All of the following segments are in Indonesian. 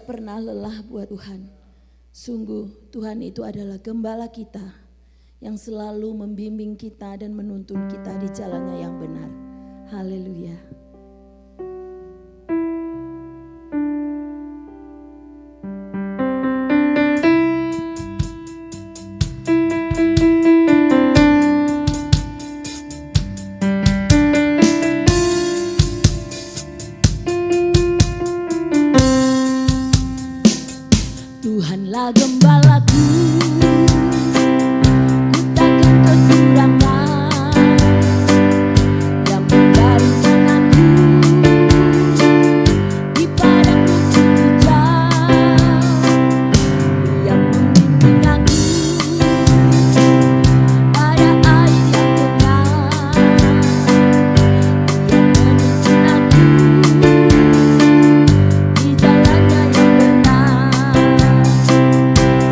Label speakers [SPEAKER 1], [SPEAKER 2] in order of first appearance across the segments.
[SPEAKER 1] pernah lelah buat Tuhan. Sungguh Tuhan itu adalah gembala kita yang selalu membimbing kita dan menuntun kita di jalannya yang benar. Haleluya. Tuhanlah gembalaku, ku takkan kekurangan, yang membaringkan aku di padang rumput hijau, yang membimbing aku pada air yang tenang, yang menuntun aku di jalannya yang benar.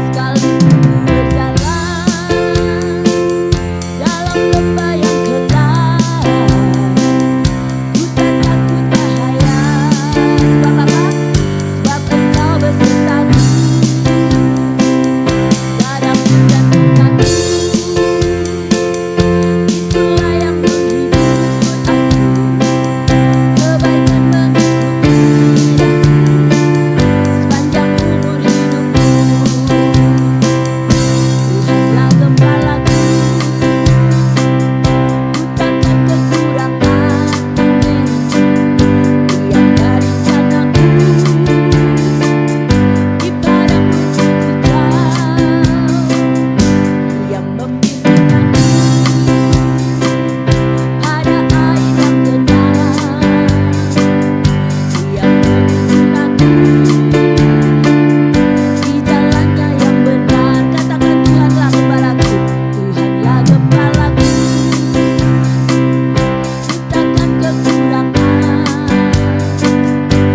[SPEAKER 1] Sekalipun ku berjalan dalam lembah yang gelap, ku tak takut bahaya. Sebab apa? Sebab Engkau besertaku. Gadamu dan tongkatmu, itulah yang menghibur aku. Kebaikan mengikuti daku sepanjang umur hidupku. Tuhanlah gembalaku, ku takkan kekurangan. Dia baringkan aku di padang rumput hijau, yang membimbing aku pada air yang tenang, yang menuntun aku di jalannya yang benar. Katakan Tuhanlah gembalaku, Tuhanlah gembalaku, ku takkan kekurangan,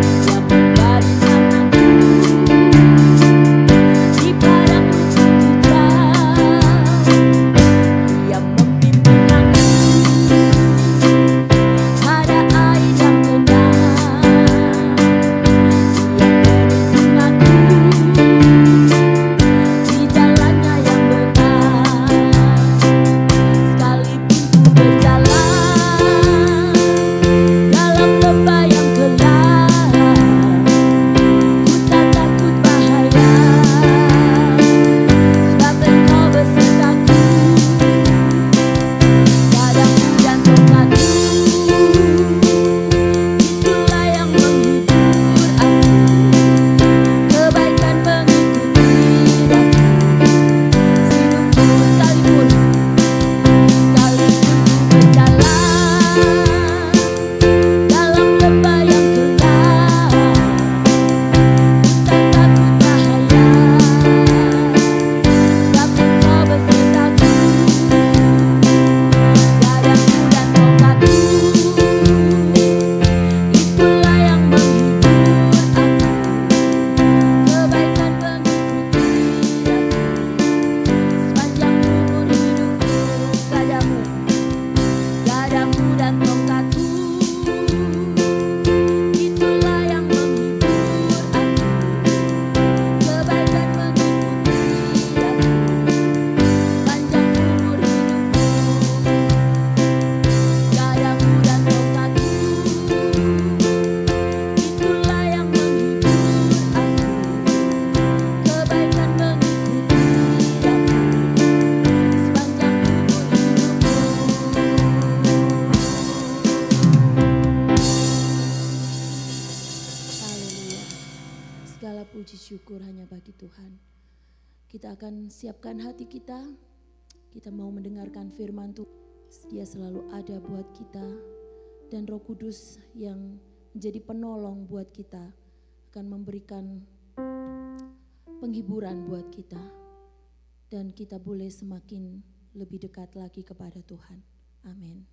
[SPEAKER 1] yang membaringkan aku di padang rumput hijau, yang membimbing aku pada air yang tenang, yang menuntun aku di jalannya yang benar. Sekalipun ku berjalan dalam lembah yang gelap, ku tak takut bahaya. Sebab Engkau besertaku. Gadamu dan tongkatmu, itulah yang menghibur aku. Kebaikan mengikuti daku hidupku. Sekalipun ku berjalan dalam lembah yang gelap, ku tak takut bahaya. Sebab Engkau besertaku. Gadamu dan tongkatmu, itulah yang menghibur aku. Kebaikan mengikuti daku sepanjang umur hidupku. Gadamu dan tongkatmu, itulah yang menghibur aku. Kebaikan mengikuti daku sepanjang umur hidupku. Gadamu dan tongkatmu, itulah yang menghibur aku. Kebaikan mengikuti daku sepanjang umur hidupku. Haleluya. Segala puji syukur hanya bagi Tuhan. Kita akan siapkan hati kita. Kita mau mendengarkan firman Tuhan. Dia selalu ada buat kita. Dan Roh Kudus yang menjadi penolong buat kita akan memberikan penghiburan buat kita. Dan kita boleh semakin lebih dekat lagi kepada Tuhan. Amin.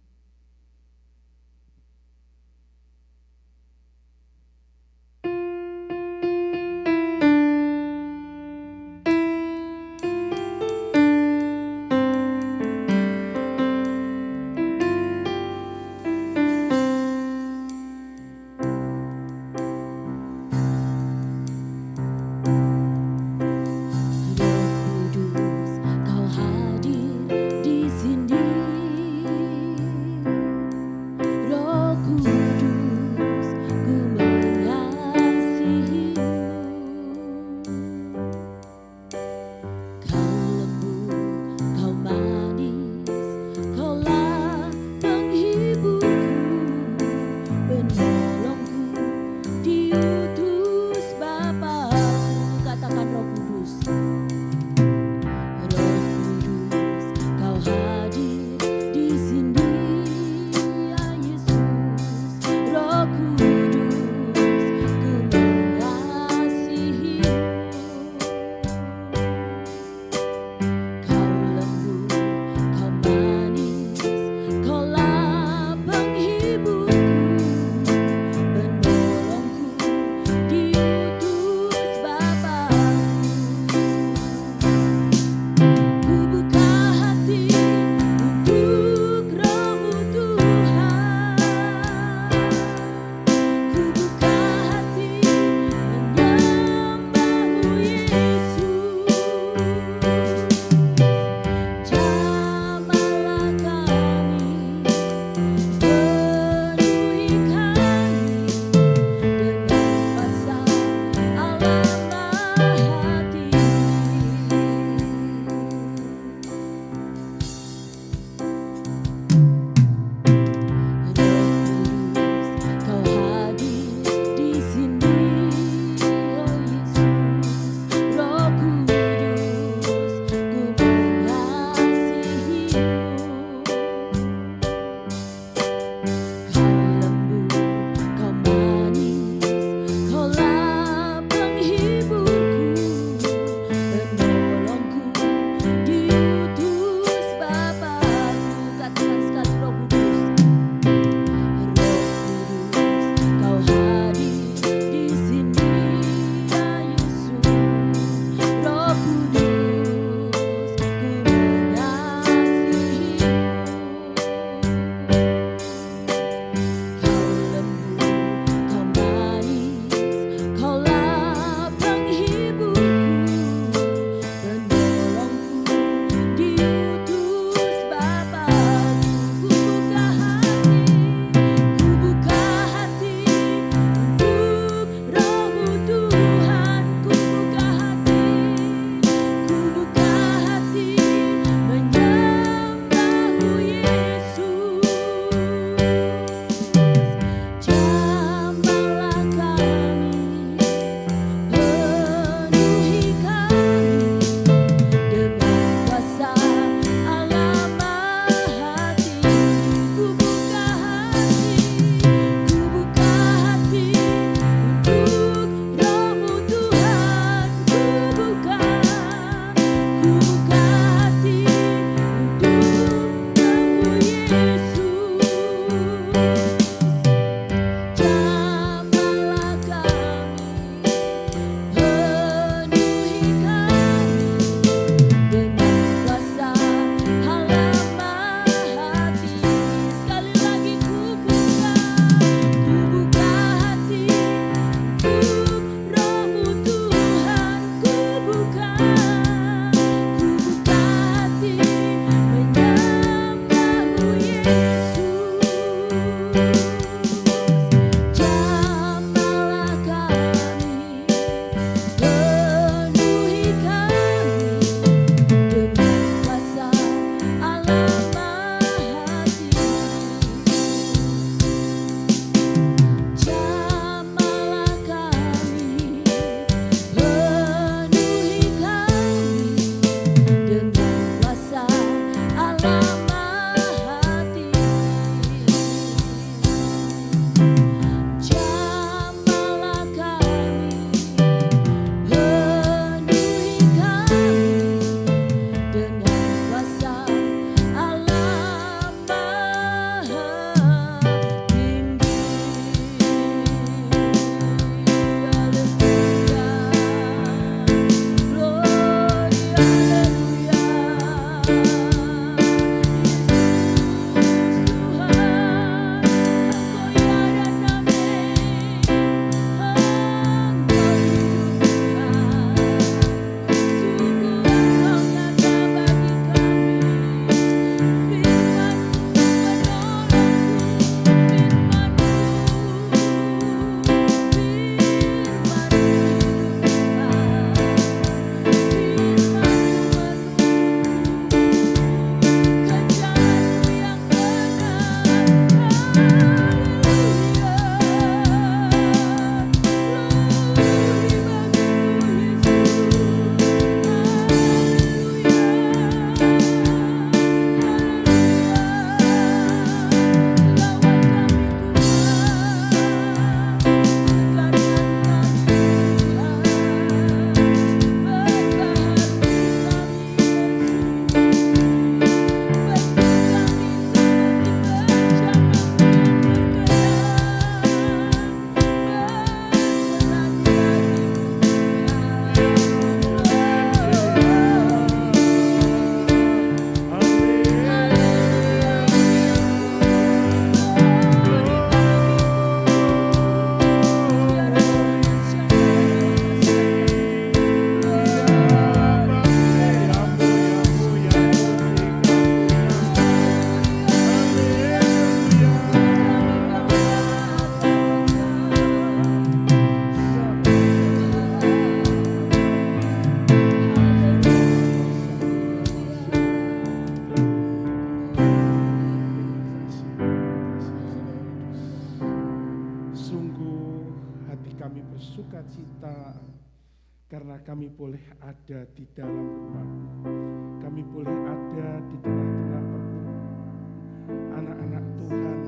[SPEAKER 2] karena kami boleh ada di dalam rumah-Mu. Kami boleh ada di tengah-tengah perkumpulan anak-anak Tuhan,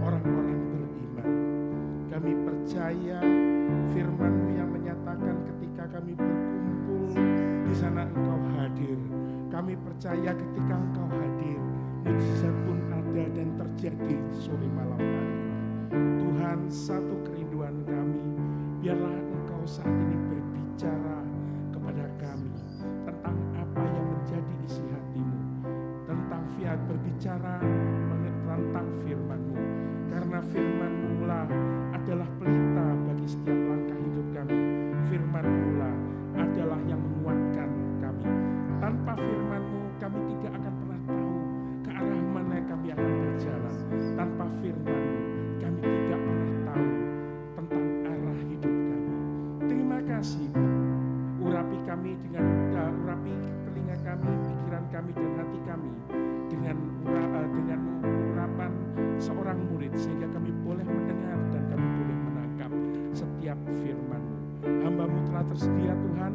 [SPEAKER 2] orang-orang beriman. Kami percaya firman-Mu yang menyatakan ketika kami berkumpul di sana Engkau hadir. Kami percaya ketika Engkau hadir, mukjizat pun ada dan terjadi sore malam hari ini. Tuhan, satu kerinduan kami, biarlah Engkau saat ini berbicara kepada kami tentang apa yang menjadi isi hati-Mu, tentang berbicara tentang firman-Mu, karena firman-Mu lah adalah pelita bagi setiap langkah hidup kami. Firman-Mu lah adalah yang menguatkan kami. Tanpa firman-Mu kami tidak akan pernah tahu ke arah mana kami akan berjalan. Tanpa firman-Mu kami tidak pernah tahu tentang arah hidup kami. Terima kasih, urapi kami dengan urapi telinga kami, pikiran kami dan hati kami dengan urapan seorang murid, sehingga kami boleh mendengar dan kami boleh menangkap setiap firman-Mu. Hamba-Mu telah tersedia Tuhan,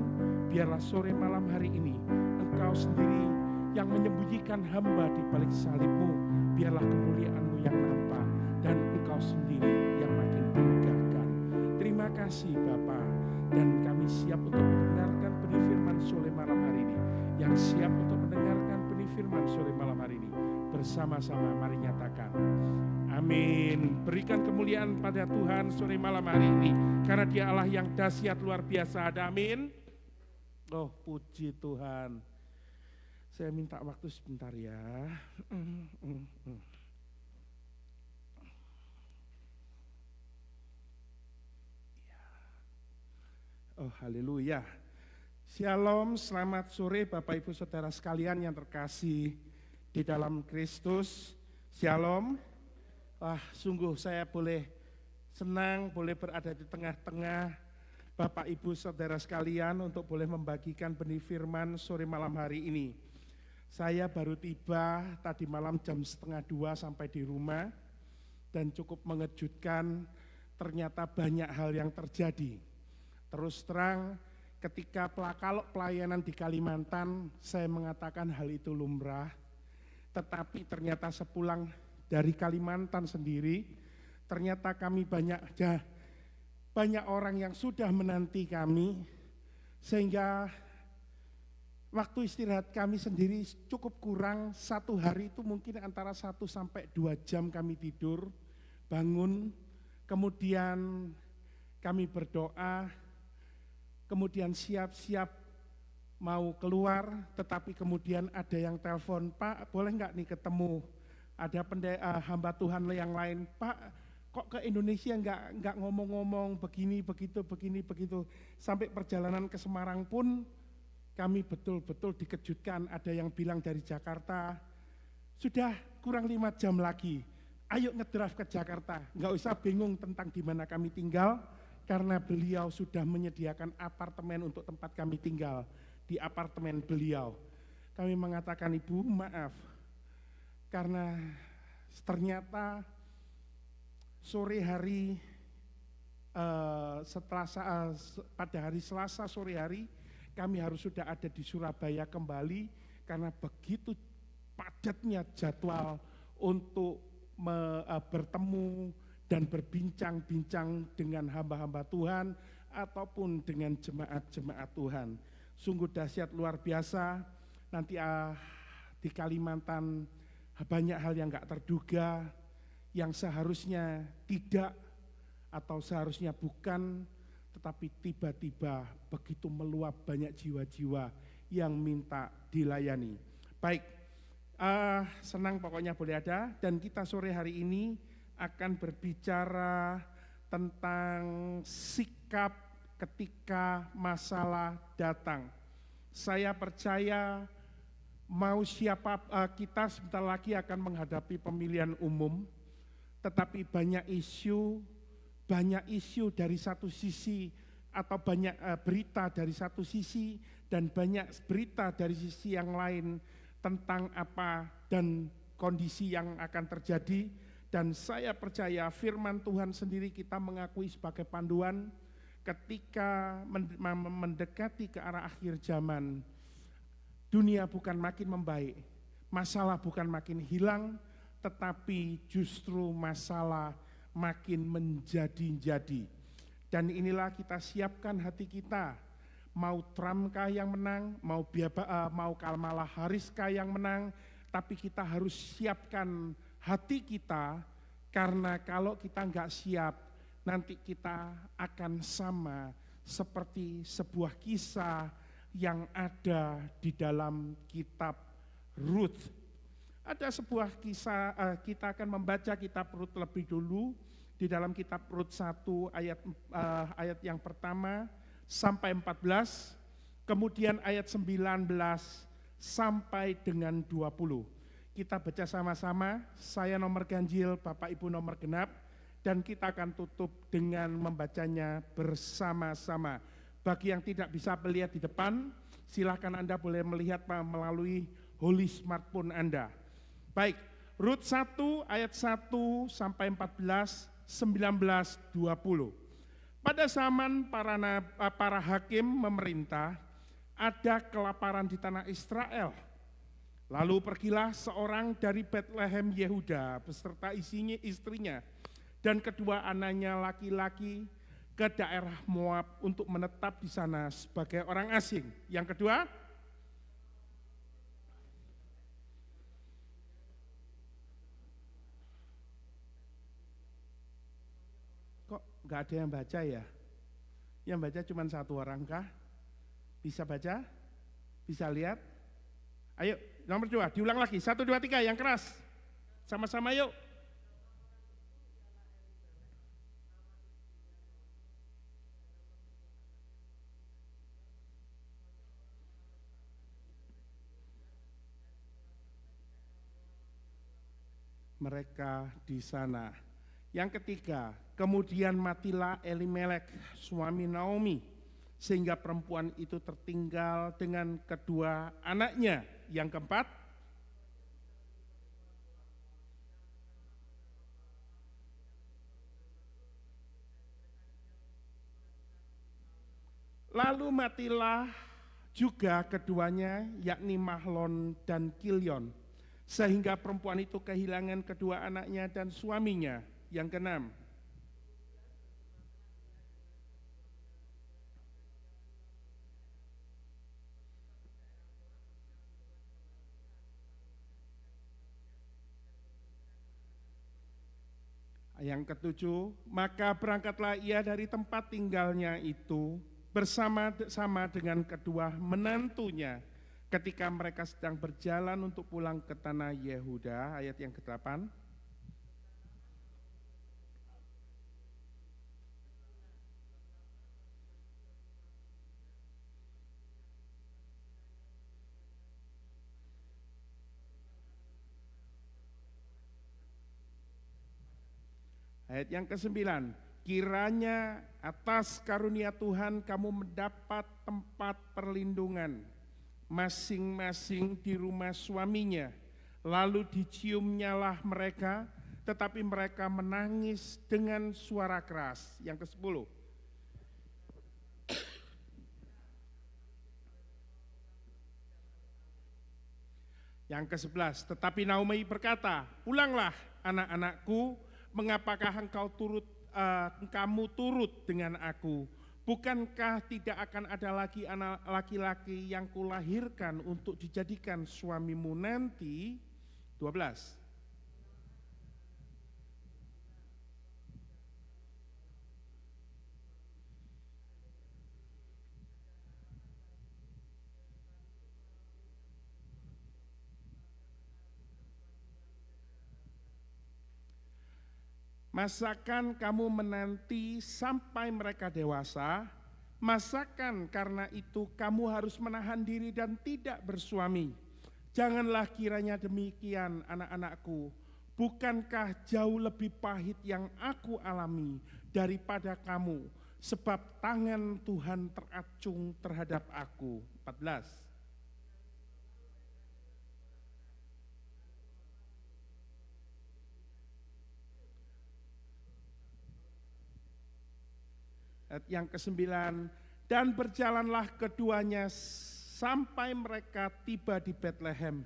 [SPEAKER 2] biarlah sore malam hari ini Engkau sendiri yang menyembunyikan hamba di balik salib-Mu. Biarlah kemuliaan-Mu yang nampak dan Engkau sendiri yang makin ditegakkan. Terima kasih Bapa, dan kami siap untuk mendengarkan benih firman sore malam hari ini. Yang siap untuk mendengarkan benih firman sore malam hari ini, bersama-sama mari nyatakan amin. Berikan kemuliaan pada Tuhan sore malam hari ini, karena Dia Allah yang dahsyat luar biasa. Ada amin. Oh, puji Tuhan. Saya minta waktu sebentar ya. Oh, haleluya. Shalom, selamat sore Bapak Ibu Saudara sekalian yang terkasih di dalam Kristus. Shalom. Wah, sungguh saya boleh senang, boleh berada di tengah-tengah Bapak Ibu Saudara sekalian untuk boleh membagikan benih firman sore malam hari ini. Saya baru tiba tadi malam jam 1:30 sampai di rumah, dan cukup mengejutkan, ternyata banyak hal yang terjadi. Terus terang, kalau pelayanan di Kalimantan, saya mengatakan hal itu lumrah, tetapi ternyata sepulang dari Kalimantan sendiri, ternyata kami banyak orang yang sudah menanti kami, sehingga waktu istirahat kami sendiri cukup kurang. Satu hari itu mungkin antara 1 sampai 2 jam kami tidur, bangun, kemudian kami berdoa, kemudian siap-siap mau keluar, tetapi kemudian ada yang telepon, Pak boleh nggak nih ketemu, ada hamba Tuhan yang lain, Pak kok ke Indonesia nggak ngomong-ngomong begini begitu. Sampai perjalanan ke Semarang pun kami betul-betul dikejutkan, ada yang bilang dari Jakarta, sudah kurang 5 jam lagi, ayo ngedraft ke Jakarta, nggak usah bingung tentang di mana kami tinggal, karena beliau sudah menyediakan apartemen untuk tempat kami tinggal di apartemen beliau. Kami mengatakan, Ibu maaf, karena ternyata sore hari pada hari Selasa sore hari kami harus sudah ada di Surabaya kembali, karena begitu padatnya jadwal untuk bertemu dan berbincang-bincang dengan hamba-hamba Tuhan ataupun dengan jemaat-jemaat Tuhan. Sungguh dahsyat luar biasa. Nanti di Kalimantan banyak hal yang gak terduga, yang seharusnya tidak atau seharusnya bukan, tetapi tiba-tiba begitu meluap banyak jiwa-jiwa yang minta dilayani. Baik, senang pokoknya boleh ada, dan kita sore hari ini akan berbicara tentang sikap ketika masalah datang. Saya percaya mau siapa kita sebentar lagi akan menghadapi pemilihan umum, tetapi banyak isu dari satu sisi, atau banyak berita dari satu sisi, dan banyak berita dari sisi yang lain tentang apa dan kondisi yang akan terjadi. Dan saya percaya firman Tuhan sendiri kita mengakui sebagai panduan, ketika mendekati ke arah akhir zaman, dunia bukan makin membaik, masalah bukan makin hilang, tetapi justru masalah makin menjadi-jadi. Dan inilah kita siapkan hati kita, mau Trumpkah yang menang, mau Kamala Harriskah yang menang, tapi kita harus siapkan hati kita, karena kalau kita enggak siap, nanti kita akan sama seperti sebuah kisah yang ada di dalam kitab Rut. Ada sebuah kisah, kita akan membaca kitab Rut lebih dulu, di dalam kitab Rut 1 ayat yang pertama sampai 14, kemudian ayat 19 sampai dengan 20. Kita baca sama-sama, saya nomor ganjil, Bapak Ibu nomor genap, dan kita akan tutup dengan membacanya bersama-sama. Bagi yang tidak bisa melihat di depan, silakan Anda boleh melihat melalui Holy Smartphone Anda. Baik, Rut 1 ayat 1 sampai 14, 19, 20. Pada zaman para hakim memerintah, ada kelaparan di tanah Israel. Lalu pergilah seorang dari Bethlehem Yehuda beserta istrinya dan kedua anaknya laki-laki ke daerah Moab untuk menetap di sana sebagai orang asing. Yang kedua, kok nggak ada yang baca ya? Yang baca cuma satu orang kah? Bisa baca? Bisa lihat? Ayo, nomor 2, diulang lagi, 1, 2, 3, yang keras. Sama-sama yuk. Mereka di sana. Yang ketiga, kemudian matilah Elimelek, suami Naomi, sehingga perempuan itu tertinggal dengan kedua anaknya. Yang keempat, lalu matilah juga keduanya, yakni Mahlon dan Kilion, sehingga perempuan itu kehilangan kedua anaknya dan suaminya. Yang keenam, yang ketujuh, maka berangkatlah ia dari tempat tinggalnya itu bersama-sama dengan kedua menantunya ketika mereka sedang berjalan untuk pulang ke tanah Yehuda. Ayat yang ke-8. Ayat yang ke-9, kiranya atas karunia Tuhan kamu mendapat tempat perlindungan masing-masing di rumah suaminya. Lalu diciumnyalah mereka, tetapi mereka menangis dengan suara keras. Yang ke-10, yang ke-11, tetapi Naomi berkata, pulanglah anak-anakku, mengapakah kamu turut dengan aku? Bukankah tidak akan ada lagi anak laki-laki yang kulahirkan untuk dijadikan suamimu nanti? 12. Masakan kamu menanti sampai mereka dewasa? Masakan karena itu kamu harus menahan diri dan tidak bersuami? Janganlah kiranya demikian, anak-anakku. Bukankah jauh lebih pahit yang aku alami daripada kamu? Sebab tangan Tuhan teracung terhadap aku. 14. Ayat yang ke-9, dan berjalanlah keduanya sampai mereka tiba di Betlehem.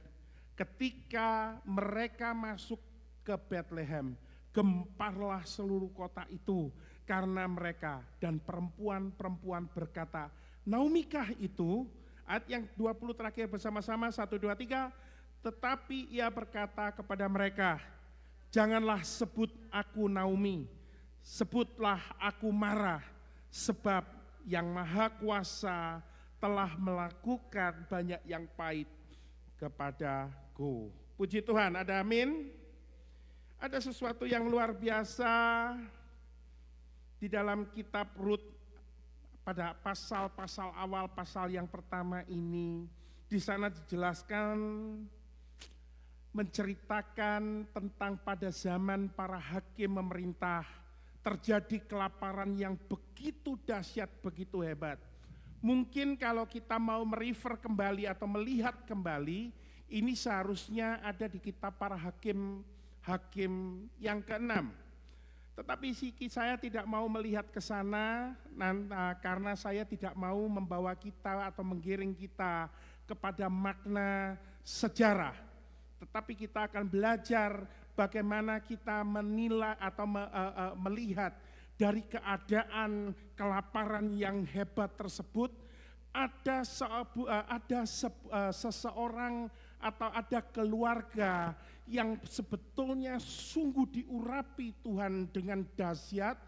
[SPEAKER 2] Ketika mereka masuk ke Betlehem, gemparlah seluruh kota itu karena mereka, dan perempuan-perempuan berkata, Naomikah itu? Ayat yang 20 terakhir bersama-sama, 1, 2, 3. Tetapi ia berkata kepada mereka, janganlah sebut aku Naomi, sebutlah aku Mara, sebab yang Maha Kuasa telah melakukan banyak yang pahit kepadaku. Puji Tuhan, ada amin. Ada sesuatu yang luar biasa di dalam kitab Rut pada pasal-pasal awal, pasal yang pertama ini. Di sana dijelaskan, menceritakan tentang pada zaman para hakim memerintah, terjadi kelaparan yang begitu dahsyat, begitu hebat. Mungkin kalau kita mau merefer kembali atau melihat kembali, ini seharusnya ada di kitab para hakim yang ke-6. Tetapi saya tidak mau melihat ke sana karena saya tidak mau membawa kita atau menggiring kita kepada makna sejarah. Tetapi kita akan belajar bagaimana kita menilai atau melihat dari keadaan kelaparan yang hebat tersebut, ada seseorang atau ada keluarga yang sebetulnya sungguh diurapi Tuhan dengan dahsyat.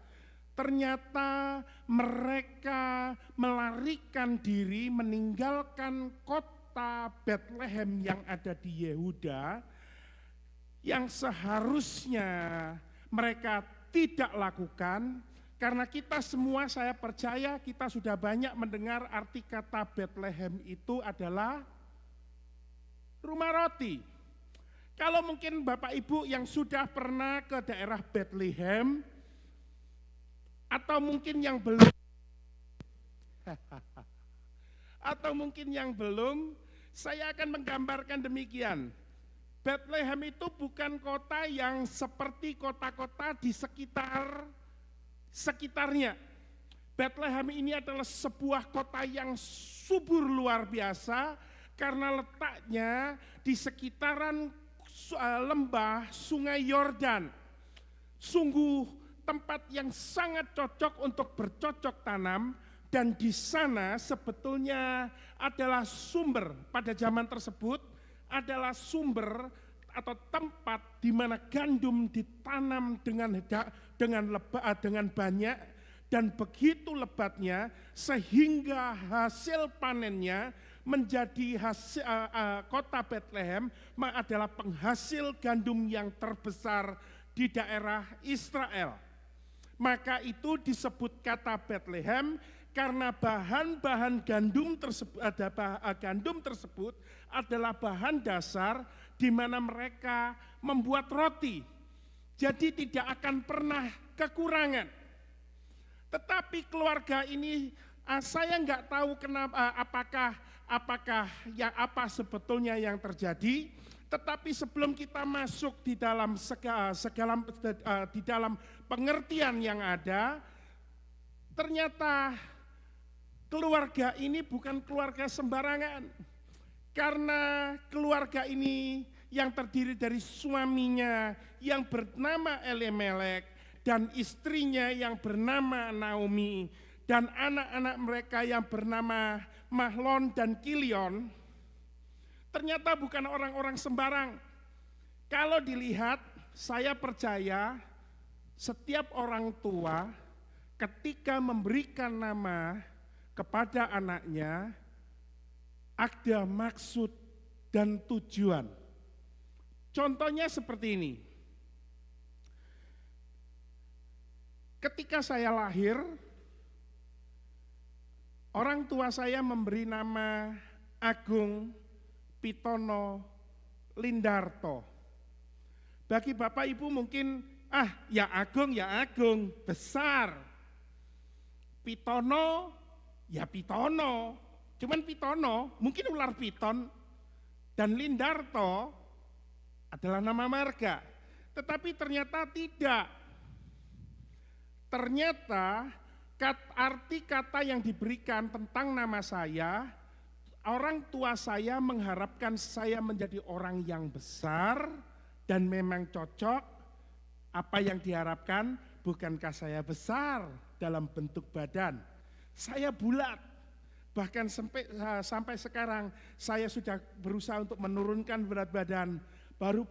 [SPEAKER 2] Ternyata mereka melarikan diri, meninggalkan kota Betlehem yang ada di Yehuda, yang seharusnya mereka tidak lakukan. Karena kita semua, saya percaya kita sudah banyak mendengar arti kata Betlehem itu adalah rumah roti. Kalau mungkin Bapak Ibu yang sudah pernah ke daerah Bethlehem, atau mungkin yang belum, saya akan menggambarkan demikian. Bethlehem itu bukan kota yang seperti kota-kota di sekitarnya. Bethlehem ini adalah sebuah kota yang subur luar biasa karena letaknya di sekitaran lembah Sungai Yordan. Sungguh tempat yang sangat cocok untuk bercocok tanam, dan di sana sebetulnya adalah sumber pada zaman tersebut, adalah sumber atau tempat di mana gandum ditanam dengan banyak dan begitu lebatnya sehingga hasil panennya menjadi kota Bethlehem adalah penghasil gandum yang terbesar di daerah Israel. Maka itu disebut kata Bethlehem karena bahan-bahan gandum tersebut adalah bahan dasar di mana mereka membuat roti. Jadi tidak akan pernah kekurangan. Tetapi keluarga ini saya nggak tahu kenapa, apakah apa sebetulnya yang terjadi. Tetapi sebelum kita masuk di dalam di dalam pengertian yang ada, ternyata keluarga ini bukan keluarga sembarangan. Karena keluarga ini yang terdiri dari suaminya yang bernama Elimelek dan istrinya yang bernama Naomi dan anak-anak mereka yang bernama Mahlon dan Kilion, ternyata bukan orang-orang sembarang. Kalau dilihat, saya percaya setiap orang tua ketika memberikan nama kepada anaknya ada maksud dan tujuan. Contohnya seperti ini. Ketika saya lahir, orang tua saya memberi nama Agung Pitono Lindarto. Bagi Bapak Ibu mungkin, ya Agung, besar. Pitono, ya Pitono. Cuman Pitono, mungkin ular piton. Dan Lindarto adalah nama marga. Tetapi ternyata tidak. Ternyata arti kata yang diberikan tentang nama saya, orang tua saya mengharapkan saya menjadi orang yang besar dan memang cocok. Apa yang diharapkan, bukankah saya besar dalam bentuk badan? Saya bulat, bahkan sampai sekarang saya sudah berusaha untuk menurunkan berat badan. Baru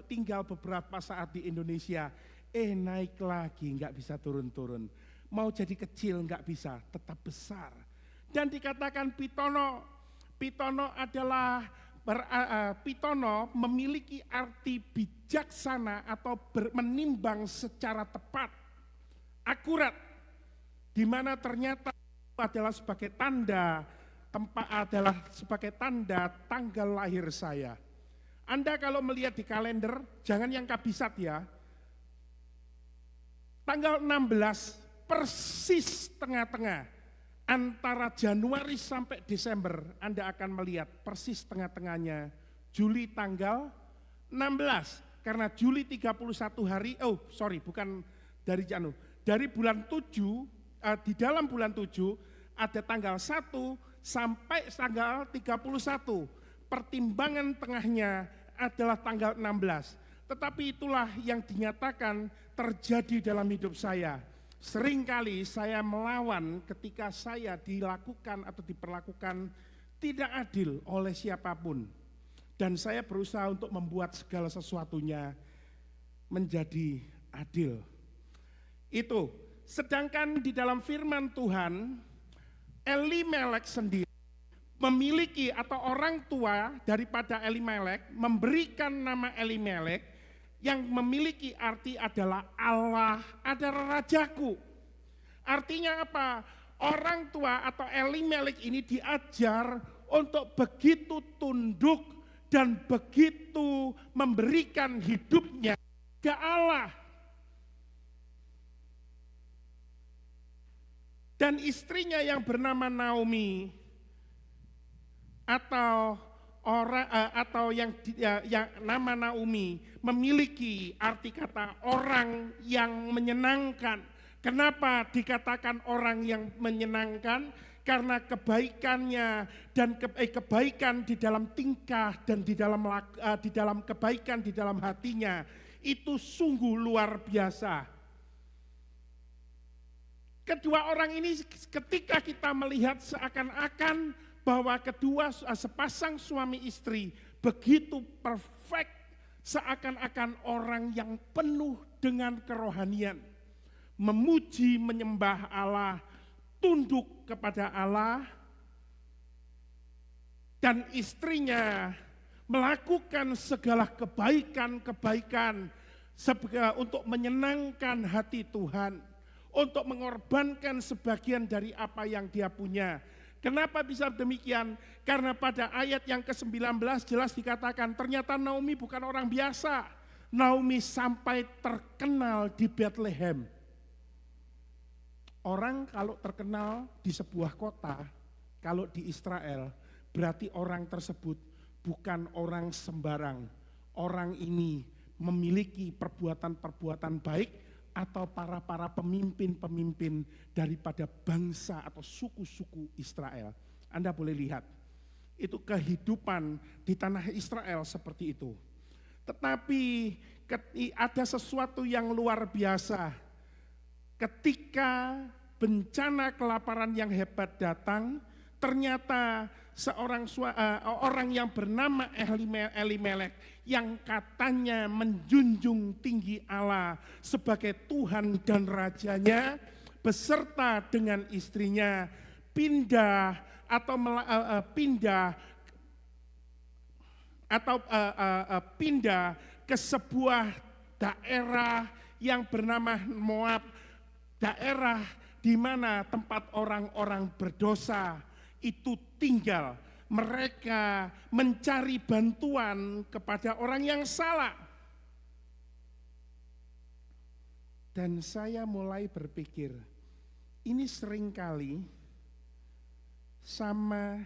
[SPEAKER 2] tinggal beberapa saat di Indonesia, naik lagi, nggak bisa turun-turun. Mau jadi kecil nggak bisa, tetap besar. Dan dikatakan Pitono adalah Pitono memiliki arti bijaksana atau menimbang secara tepat, akurat, di mana ternyata adalah sebagai tanda tanggal lahir saya. Anda kalau melihat di kalender, jangan yang kabisat ya. Tanggal 16 persis tengah-tengah. Antara Januari sampai Desember Anda akan melihat persis tengah-tengahnya Juli tanggal 16. Karena Juli 31 hari, dari bulan 7, di dalam bulan 7 ada tanggal 1 sampai tanggal 31. Pertimbangan tengahnya adalah tanggal 16. Tetapi itulah yang dinyatakan terjadi dalam hidup saya. Seringkali saya melawan ketika saya dilakukan atau diperlakukan tidak adil oleh siapapun. Dan saya berusaha untuk membuat segala sesuatunya menjadi adil. Itu. Sedangkan di dalam firman Tuhan, Elimelek sendiri memiliki atau orang tua daripada Elimelek memberikan nama Elimelek yang memiliki arti adalah Allah adalah rajaku. Artinya apa? Orang tua atau Elimelek ini diajar untuk begitu tunduk dan begitu memberikan hidupnya ke Allah. Dan istrinya yang bernama Naomi atau yang nama Naomi memiliki arti kata orang yang menyenangkan. Kenapa dikatakan orang yang menyenangkan? Karena kebaikannya dan kebaikan di dalam tingkah dan di dalam kebaikan di dalam hatinya itu sungguh luar biasa. Kedua orang ini ketika kita melihat seakan-akan bahwa kedua sepasang suami istri begitu perfect, seakan-akan orang yang penuh dengan kerohanian, memuji menyembah Allah, tunduk kepada Allah, dan istrinya melakukan segala kebaikan-kebaikan untuk menyenangkan hati Tuhan, untuk mengorbankan sebagian dari apa yang dia punya. Kenapa bisa demikian? Karena pada ayat yang ke-19 jelas dikatakan ternyata Naomi bukan orang biasa. Naomi sampai terkenal di Bethlehem. Orang kalau terkenal di sebuah kota, kalau di Israel, berarti orang tersebut bukan orang sembarang. Orang ini memiliki perbuatan-perbuatan baik atau para pemimpin-pemimpin daripada bangsa atau suku-suku Israel. Anda boleh lihat, itu kehidupan di tanah Israel seperti itu. Tetapi ada sesuatu yang luar biasa. Ketika bencana kelaparan yang hebat datang, ternyata orang yang bernama Elimelek yang katanya menjunjung tinggi Allah sebagai Tuhan dan Rajanya beserta dengan istrinya pindah ke sebuah daerah yang bernama Moab, daerah di mana tempat orang-orang berdosa itu tinggal. Mereka mencari bantuan kepada orang yang salah. Dan saya mulai berpikir, ini seringkali sama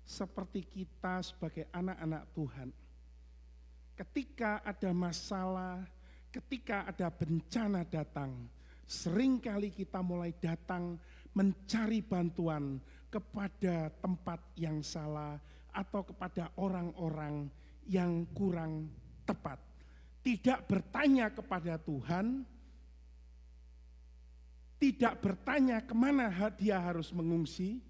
[SPEAKER 2] seperti kita sebagai anak-anak Tuhan. Ketika ada masalah, ketika ada bencana datang, Seringkali kita mulai datang mencari bantuan kepada tempat yang salah atau kepada orang-orang yang kurang tepat. Tidak bertanya kepada Tuhan, tidak bertanya kemana dia harus mengungsi.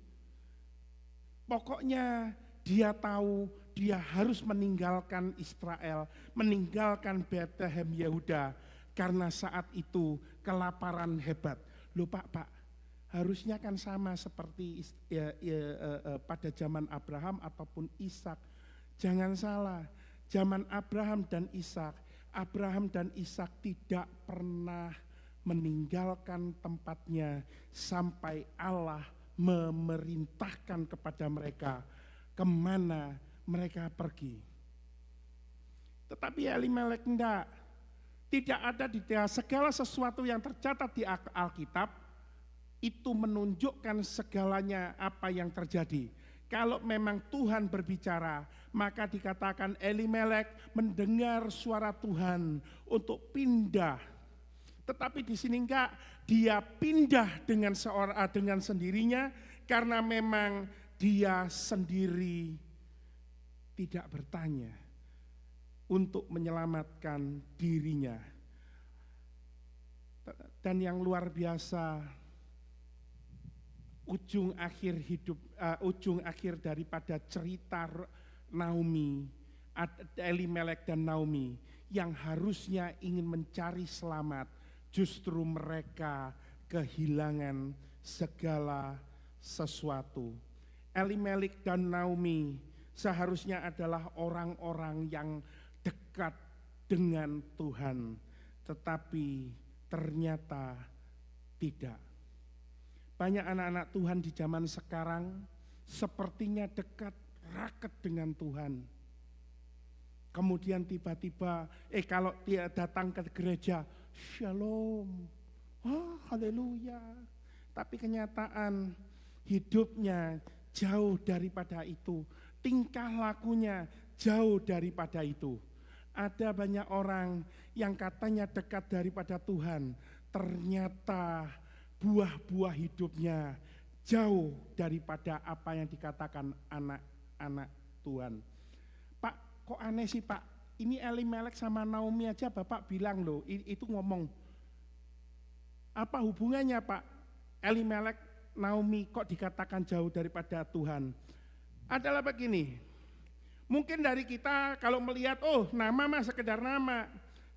[SPEAKER 2] Pokoknya dia tahu dia harus meninggalkan Israel, meninggalkan Bethlehem Yehuda, karena saat itu kelaparan hebat. Loh Pak, harusnya kan sama seperti pada zaman Abraham ataupun Ishak. Jangan salah, zaman Abraham dan Ishak tidak pernah meninggalkan tempatnya sampai Allah memerintahkan kepada mereka kemana mereka pergi. Tetapi Elimelek tidak ada di segala sesuatu yang tercatat di Alkitab itu menunjukkan segalanya apa yang terjadi. Kalau memang Tuhan berbicara, maka dikatakan Elimelek mendengar suara Tuhan untuk pindah. Tetapi di sini enggak, dia pindah dengan sendirinya karena memang dia sendiri tidak bertanya untuk menyelamatkan dirinya. Dan yang luar biasa, ujung akhir daripada cerita Naomi, Elimelek dan Naomi yang harusnya ingin mencari selamat, justru mereka kehilangan segala sesuatu. Elimelek dan Naomi seharusnya adalah orang-orang yang dekat dengan Tuhan, tetapi ternyata tidak. Banyak anak-anak Tuhan di zaman sekarang sepertinya dekat raket dengan Tuhan. Kemudian tiba-tiba kalau dia datang ke gereja, shalom, haleluya. Tapi kenyataan hidupnya jauh daripada itu, tingkah lakunya jauh daripada itu. Ada banyak orang yang katanya dekat daripada Tuhan, ternyata buah-buah hidupnya jauh daripada apa yang dikatakan anak-anak Tuhan. Pak, kok aneh sih Pak? Ini Elimelek sama Naomi aja Bapak bilang loh, itu ngomong. Apa hubungannya Pak? Elimelek, Naomi kok dikatakan jauh daripada Tuhan? Adalah begini, mungkin dari kita kalau melihat, nama mah sekedar nama.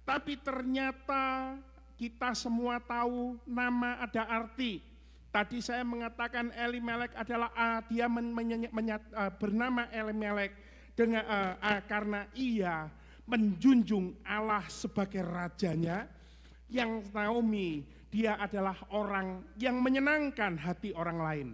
[SPEAKER 2] Tapi ternyata kita semua tahu nama ada arti. Tadi saya mengatakan Elimelek adalah dia bernama Elimelek dengan karena ia menjunjung Allah sebagai rajanya. Yang Naomi, dia adalah orang yang menyenangkan hati orang lain.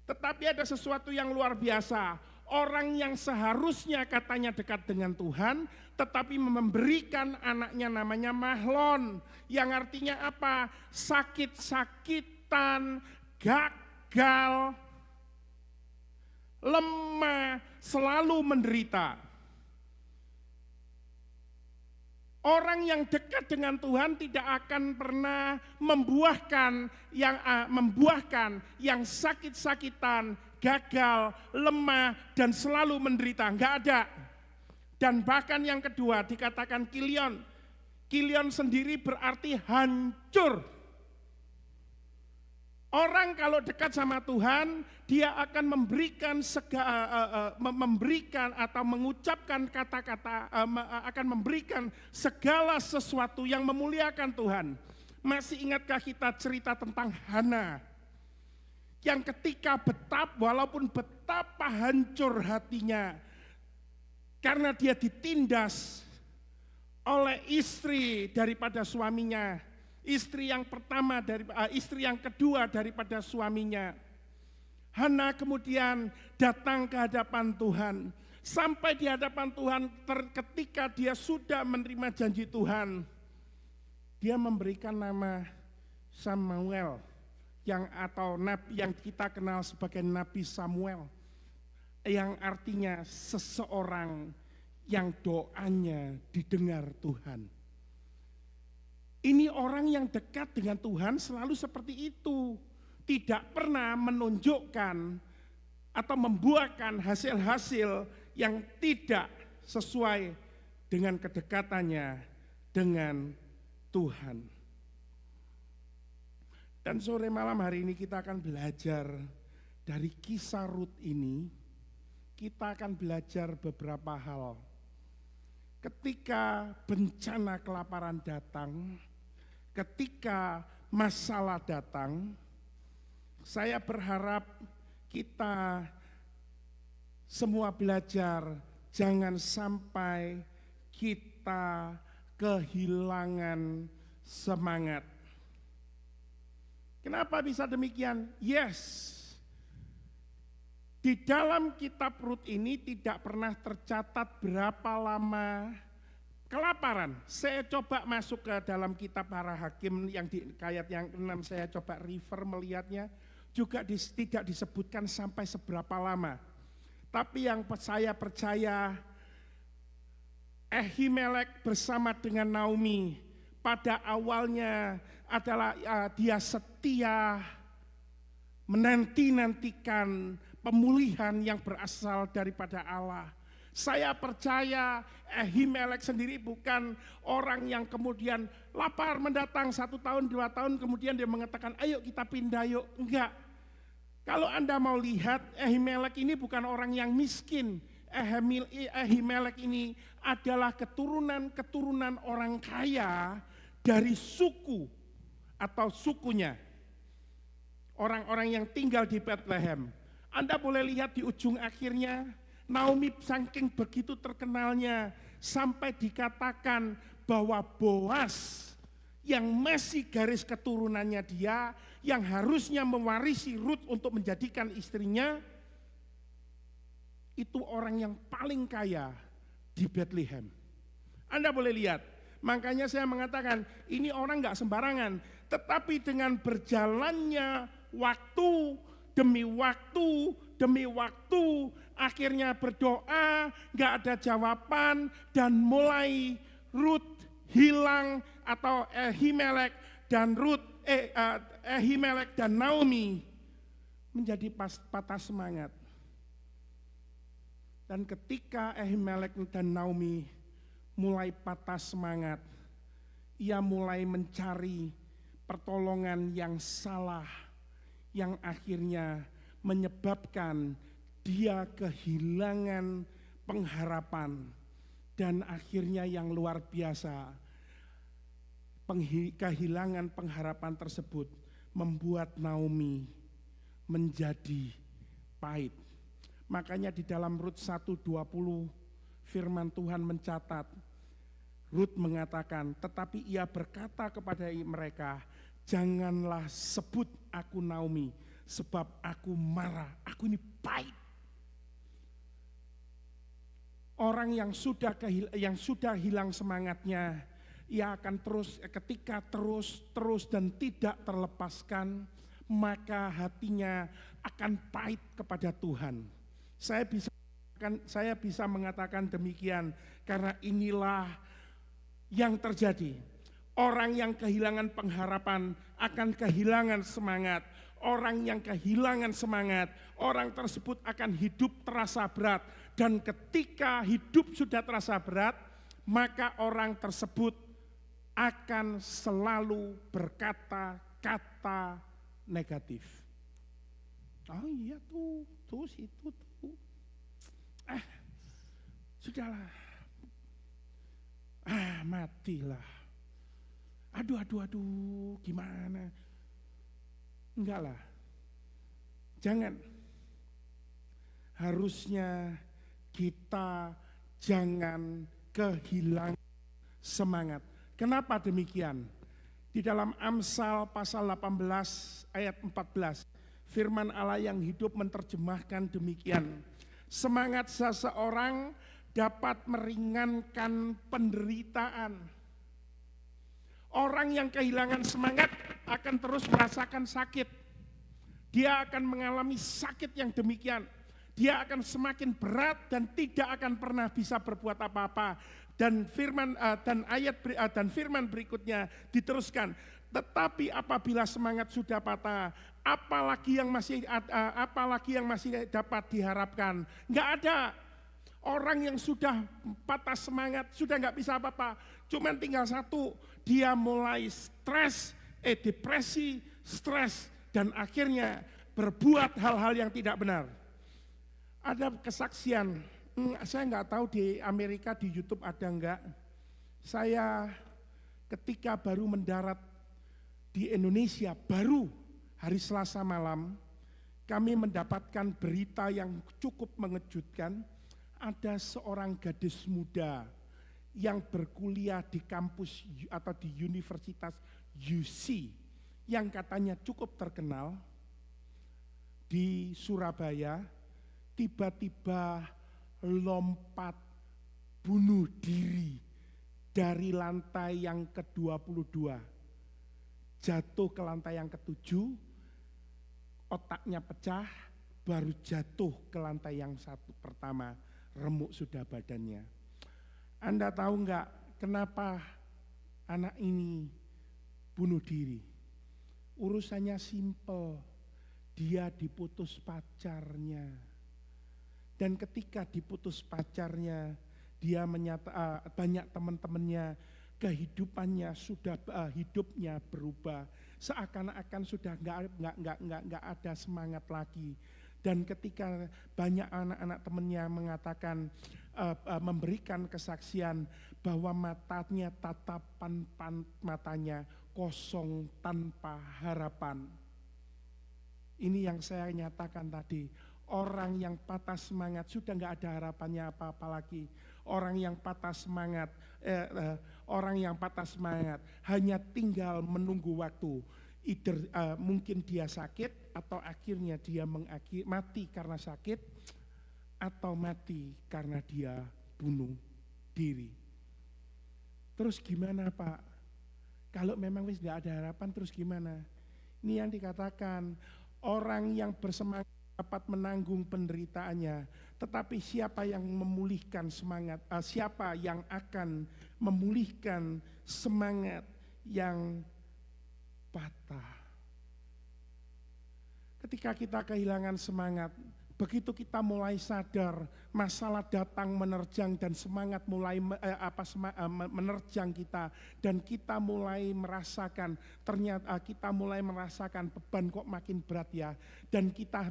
[SPEAKER 2] Tetapi ada sesuatu yang luar biasa. Orang yang seharusnya katanya dekat dengan Tuhan, tetapi memberikan anaknya namanya Mahlon. Yang artinya apa? Sakit-sakitan, gagal, lemah, selalu menderita. Orang yang dekat dengan Tuhan tidak akan pernah membuahkan yang sakit-sakitan, gagal, lemah, dan selalu menderita. Enggak ada. Dan bahkan yang kedua dikatakan Kilion. Kilion sendiri berarti hancur. Orang kalau dekat sama Tuhan, dia akan memberikan atau mengucapkan kata-kata, akan memberikan segala sesuatu yang memuliakan Tuhan. Masih ingatkah kita cerita tentang Hana? Yang ketika walaupun betapa hancur hatinya, karena dia ditindas oleh istri daripada suaminya, istri yang kedua daripada suaminya. Hana kemudian datang ke hadapan Tuhan. Sampai di hadapan Tuhan ketika dia sudah menerima janji Tuhan, dia memberikan nama Samuel atau nabi yang kita kenal sebagai Nabi Samuel, yang artinya seseorang yang doanya didengar Tuhan. Ini orang yang dekat dengan Tuhan selalu seperti itu. Tidak pernah menunjukkan atau membuahkan hasil-hasil yang tidak sesuai dengan kedekatannya dengan Tuhan. Dan sore malam hari ini kita akan belajar dari kisah Rut ini. Kita akan belajar beberapa hal. Ketika bencana kelaparan datang, ketika masalah datang, saya berharap kita semua belajar jangan sampai kita kehilangan semangat. Kenapa bisa demikian? Yes, di dalam kitab Rut ini tidak pernah tercatat berapa lama kelaparan. Saya coba masuk ke dalam kitab para hakim yang di ayat yang 6, saya coba refer melihatnya. Juga tidak disebutkan sampai seberapa lama. Tapi yang saya percaya, Ahimelek bersama dengan Naomi pada awalnya adalah dia setia menanti-nantikan pemulihan yang berasal daripada Allah. Saya percaya Ahimelek sendiri bukan orang yang kemudian lapar mendatang 1 tahun 2 tahun kemudian dia mengatakan ayo kita pindah yuk. Enggak. Kalau Anda mau lihat Ahimelek ini bukan orang yang miskin. Ahimelek ini adalah keturunan orang kaya dari suku atau sukunya. Orang-orang yang tinggal di Bethlehem. Anda boleh lihat di ujung akhirnya Naomi saking begitu terkenalnya sampai dikatakan bahwa Boas yang masih garis keturunannya dia yang harusnya mewarisi Rut untuk menjadikan istrinya itu orang yang paling kaya di Bethlehem. Anda boleh lihat, makanya saya mengatakan ini orang gak sembarangan, tetapi dengan berjalannya waktu demi waktu, akhirnya berdoa, gak ada jawaban, dan mulai Rut hilang atau Ahimelek dan Naomi menjadi patah semangat. Dan ketika Ahimelek dan Naomi mulai patah semangat, ia mulai mencari pertolongan yang salah, yang akhirnya menyebabkan dia kehilangan pengharapan. Dan akhirnya yang luar biasa, kehilangan pengharapan tersebut membuat Naomi menjadi pahit. Makanya di dalam Rut 1:20 firman Tuhan mencatat, Rut mengatakan, tetapi ia berkata kepada mereka, janganlah sebut aku Naomi, sebab aku marah, aku ini pahit. Orang yang sudah hilang semangatnya, ia akan ketika terus dan tidak terlepaskan, maka hatinya akan pahit kepada Tuhan. Saya bisa mengatakan demikian karena inilah yang terjadi. Orang yang kehilangan pengharapan akan kehilangan semangat. Orang yang kehilangan semangat, orang tersebut akan hidup terasa berat. Dan ketika hidup sudah terasa berat, maka orang tersebut akan selalu berkata-kata negatif. Oh iya tuh situ tuh. Sudahlah. Matilah. Aduh, gimana? Enggak lah. Jangan. Harusnya kita jangan kehilangan semangat. Kenapa demikian? Di dalam Amsal pasal 18 ayat 14, firman Allah yang hidup menerjemahkan demikian. Semangat seseorang dapat meringankan penderitaan. Orang yang kehilangan semangat akan terus merasakan sakit. Dia akan mengalami sakit yang demikian. dia akan semakin berat dan tidak akan pernah bisa berbuat apa-apa. Dan firman firman berikutnya diteruskan, tetapi apabila semangat sudah patah, apalagi yang masih dapat diharapkan? Enggak ada. Orang yang sudah patah semangat, sudah enggak bisa apa-apa. Cuman tinggal satu, dia mulai depresi, stres, dan akhirnya berbuat hal-hal yang tidak benar. Ada kesaksian, saya nggak tahu di Amerika di YouTube ada enggak. Saya ketika baru mendarat di Indonesia, baru hari Selasa malam, kami mendapatkan berita yang cukup mengejutkan. Ada seorang gadis muda yang berkuliah di kampus atau di Universitas UC yang katanya cukup terkenal di Surabaya, tiba-tiba lompat bunuh diri dari lantai yang ke-22, jatuh ke lantai yang ke-7, otaknya pecah, baru jatuh ke lantai yang pertama, remuk sudah badannya. Anda tahu enggak kenapa anak ini bunuh diri? Urusannya simpel, dia diputus pacarnya. Dan ketika diputus pacarnya, dia banyak teman-temannya, kehidupannya sudah hidupnya berubah, seakan-akan sudah nggak ada semangat lagi. Dan ketika banyak anak-anak temannya mengatakan, memberikan kesaksian bahwa tatapan matanya kosong tanpa harapan. Ini yang saya nyatakan tadi. Orang yang patah semangat sudah nggak ada harapannya apa-apa lagi. Orang yang patah semangat, hanya tinggal menunggu waktu. Mungkin dia sakit atau akhirnya dia mati karena sakit atau mati karena dia bunuh diri. Terus gimana Pak? Kalau memang wis nggak ada harapan terus gimana? Ini yang dikatakan orang yang bersemangat dapat menanggung penderitaannya, tetapi siapa yang memulihkan semangat, siapa yang akan memulihkan semangat yang patah? Ketika kita kehilangan semangat, begitu kita mulai sadar masalah datang menerjang dan semangat mulai menerjang kita, dan kita mulai merasakan beban kok makin berat ya, dan kita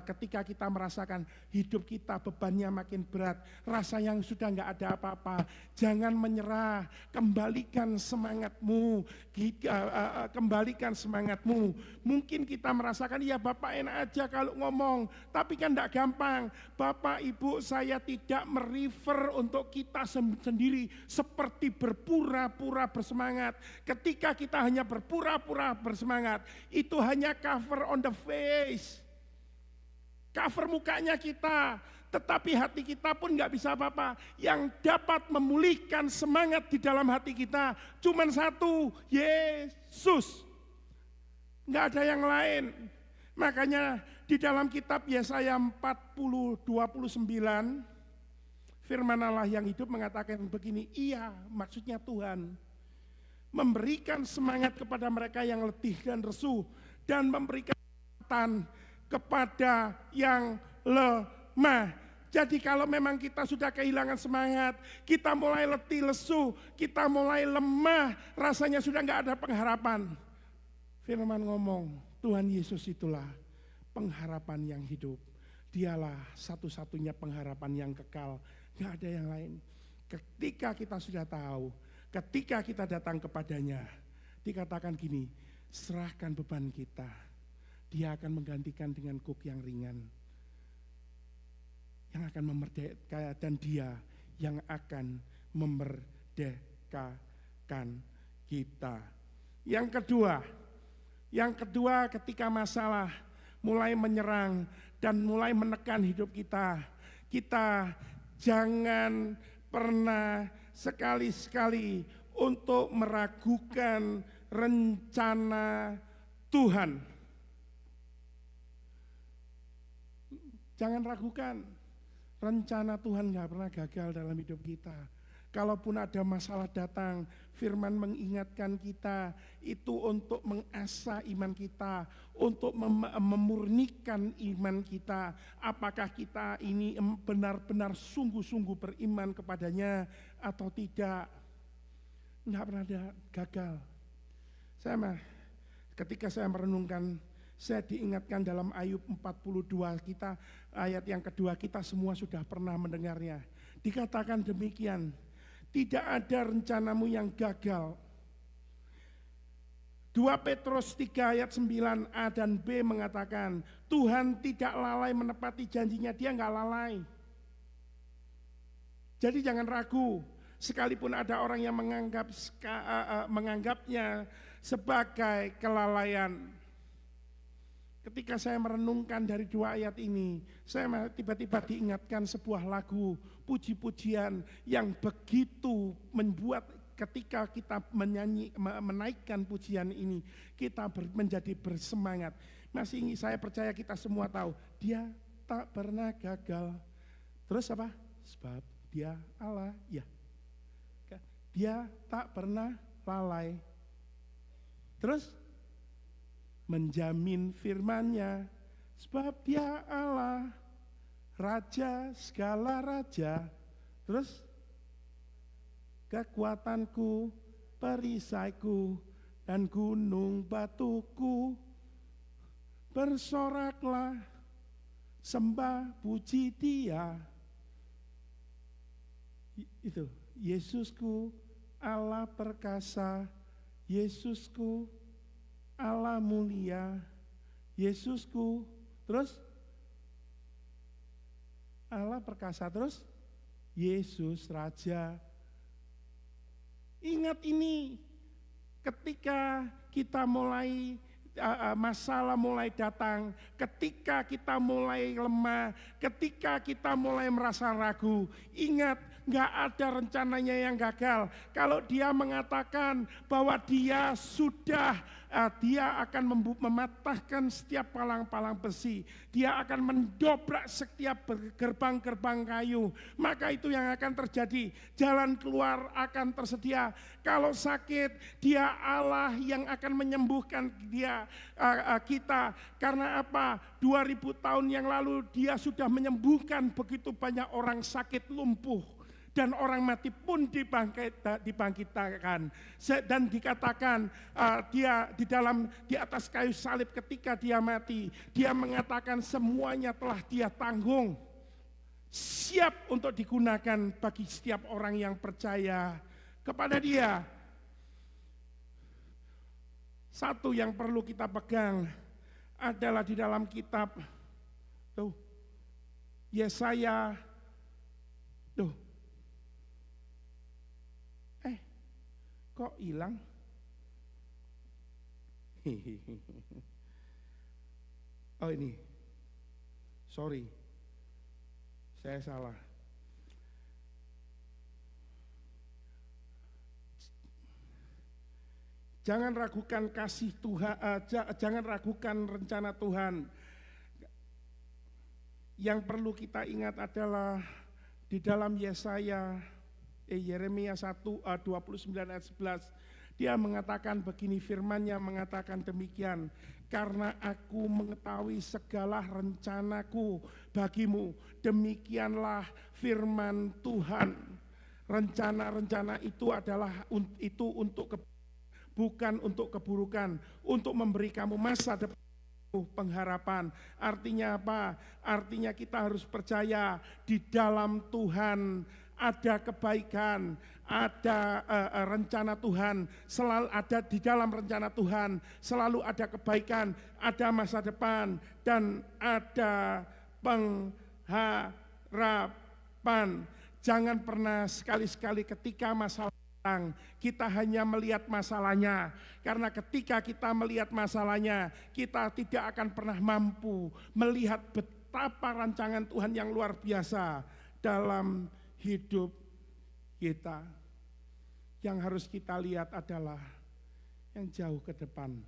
[SPEAKER 2] ketika kita merasakan hidup kita bebannya makin berat, rasa yang sudah nggak ada apa-apa, jangan menyerah, kembalikan semangatmu. Mungkin kita merasakan ya Bapak enak aja kalau ngomong, tapi kan enggak gampang. Bapak Ibu, saya tidak merefer untuk kita sendiri seperti berpura-pura bersemangat. Ketika kita hanya berpura-pura bersemangat, itu hanya cover on the face. Cover mukanya kita, tetapi hati kita pun enggak bisa apa-apa. Yang dapat memulihkan semangat di dalam hati kita cuman satu, Yesus. Enggak ada yang lain. Makanya di dalam kitab Yesaya 40:29 firman Allah yang hidup mengatakan begini, iya maksudnya Tuhan memberikan semangat kepada mereka yang letih dan lesu dan memberikan kekuatan kepada yang lemah. Jadi kalau memang kita sudah kehilangan semangat, kita mulai letih lesu, kita mulai lemah, rasanya sudah enggak ada pengharapan. Firman ngomong, Tuhan Yesus itulah pengharapan yang hidup. Dialah satu-satunya pengharapan yang kekal. Gak ada yang lain. Ketika kita sudah tahu, ketika kita datang kepadanya, dikatakan gini, serahkan beban kita. Dia akan menggantikan dengan kuk yang ringan. Yang akan memerdekakan, dan dia yang akan memerdekakan kita. Yang kedua, ketika masalah mulai menyerang dan mulai menekan hidup kita, kita jangan pernah sekali-sekali untuk meragukan rencana Tuhan. Jangan ragukan, rencana Tuhan gak pernah gagal dalam hidup kita. Kalaupun ada masalah datang, firman mengingatkan kita itu untuk mengasah iman kita, untuk memurnikan iman kita. Apakah kita ini benar-benar sungguh-sungguh beriman kepadanya atau tidak. Enggak pernah ada gagal. Ketika saya merenungkan, saya diingatkan dalam Ayub 42 kita, ayat yang kedua, kita semua sudah pernah mendengarnya. Dikatakan demikian, tidak ada rencanamu yang gagal. 2 Petrus 3 ayat 9a dan b mengatakan, Tuhan tidak lalai menepati janjinya, dia enggak lalai. Jadi jangan ragu, sekalipun ada orang yang menganggapnya sebagai kelalaian. Ketika saya merenungkan dari 2 ayat ini, saya tiba-tiba diingatkan sebuah lagu puji-pujian yang begitu membuat ketika kita menaikkan pujian ini, kita menjadi bersemangat. Saya percaya kita semua tahu, dia tak pernah gagal. Terus apa? Sebab dia Allah, ya. Dia tak pernah lalai. Terus menjamin firman-Nya, sebab dia Allah, Raja segala raja. Terus kekuatanku, perisaiku, dan gunung batuku. Bersoraklah, sembah puji dia. Itu, Yesusku, Allah perkasa, Yesusku, Allah mulia, Yesusku, terus Allah perkasa, terus Yesus Raja. Ingat ini, ketika kita mulai masalah mulai datang, ketika kita mulai lemah, ketika kita mulai merasa ragu, ingat, gak ada rencananya yang gagal. Kalau dia mengatakan bahwa dia akan mematahkan setiap palang-palang besi, dia akan mendobrak setiap gerbang-gerbang kayu, maka itu yang akan terjadi. Jalan keluar akan tersedia. Kalau sakit, dia Allah yang akan menyembuhkan kita. Karena apa? 2000 tahun yang lalu dia sudah menyembuhkan begitu banyak orang sakit lumpuh. Dan orang mati pun dibangkitkan. Dan dikatakan dia di atas kayu salib ketika dia mati, dia mengatakan semuanya telah dia tanggung, siap untuk digunakan bagi setiap orang yang percaya kepada dia. Satu yang perlu kita pegang adalah di dalam kitab Yesaya. Kok hilang? Oh ini, sorry, saya salah. Jangan ragukan kasih Tuhan, jangan ragukan rencana Tuhan. Yang perlu kita ingat adalah di dalam Yeremia 1 29 ayat 11, dia mengatakan begini, firman-Nya mengatakan demikian, karena aku mengetahui segala rencanaku bagimu, demikianlah firman Tuhan. Rencana-rencana itu adalah bukan untuk keburukan, untuk memberi kamu masa depan pengharapan. Artinya apa? Artinya kita harus percaya di dalam Tuhan ada kebaikan, ada rencana Tuhan, selalu ada di dalam rencana Tuhan, selalu ada kebaikan, ada masa depan, dan ada pengharapan. Jangan pernah sekali-sekali ketika masalah datang, kita hanya melihat masalahnya. Karena ketika kita melihat masalahnya, kita tidak akan pernah mampu melihat betapa rancangan Tuhan yang luar biasa dalam hidup kita. Yang harus kita lihat adalah yang jauh ke depan,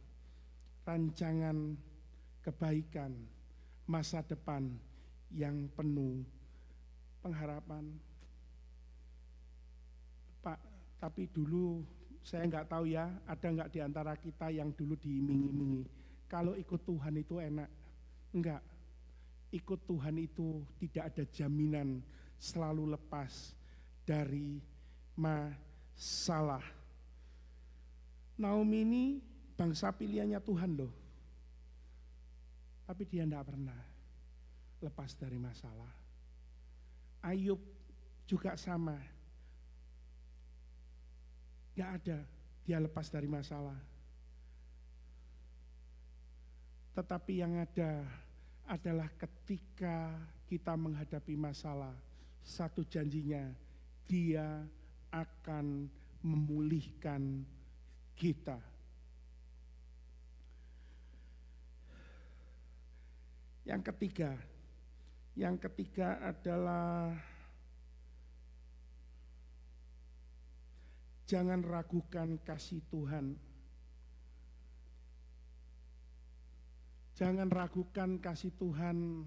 [SPEAKER 2] rancangan kebaikan, masa depan yang penuh pengharapan. Pak, tapi dulu saya nggak tahu ya, ada nggak di antara kita yang dulu diiming-imingi, kalau ikut Tuhan itu enak. Enggak, ikut Tuhan itu tidak ada jaminan selalu lepas dari masalah. Naomi ini bangsa pilihannya Tuhan loh, tapi dia tidak pernah lepas dari masalah. Ayub juga sama, gak ada dia lepas dari masalah. Tetapi yang ada adalah ketika kita menghadapi masalah, satu janjinya, dia akan memulihkan kita. Yang ketiga adalah jangan ragukan kasih Tuhan. Jangan ragukan kasih Tuhan.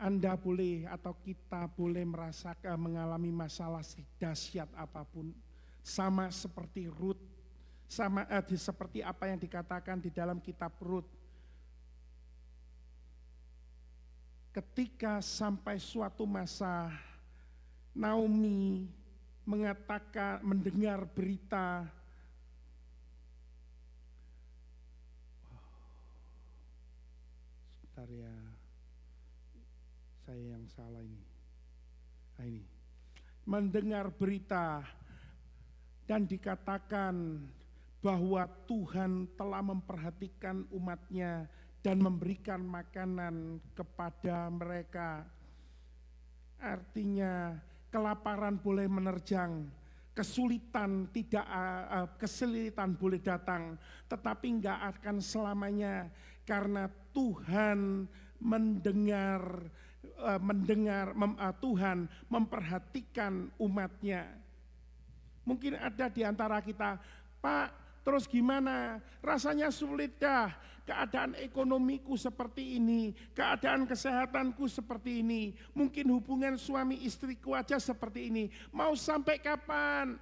[SPEAKER 2] Anda boleh atau kita boleh merasakan mengalami masalah sedahsyat apapun, sama seperti Rut, seperti apa yang dikatakan di dalam kitab Rut. Ketika sampai suatu masa Naomi mendengar berita sebentar ya, saya yang salah ini. Ini mendengar berita dan dikatakan bahwa Tuhan telah memperhatikan umatnya dan memberikan makanan kepada mereka. Artinya kelaparan boleh menerjang, kesulitan boleh datang, tetapi enggak akan selamanya, karena Tuhan Tuhan memperhatikan umatnya. Mungkin ada di antara kita, Pak, terus gimana? Rasanya sulit dah. Keadaan ekonomiku seperti ini, keadaan kesehatanku seperti ini, mungkin hubungan suami istriku aja seperti ini. Mau sampai kapan?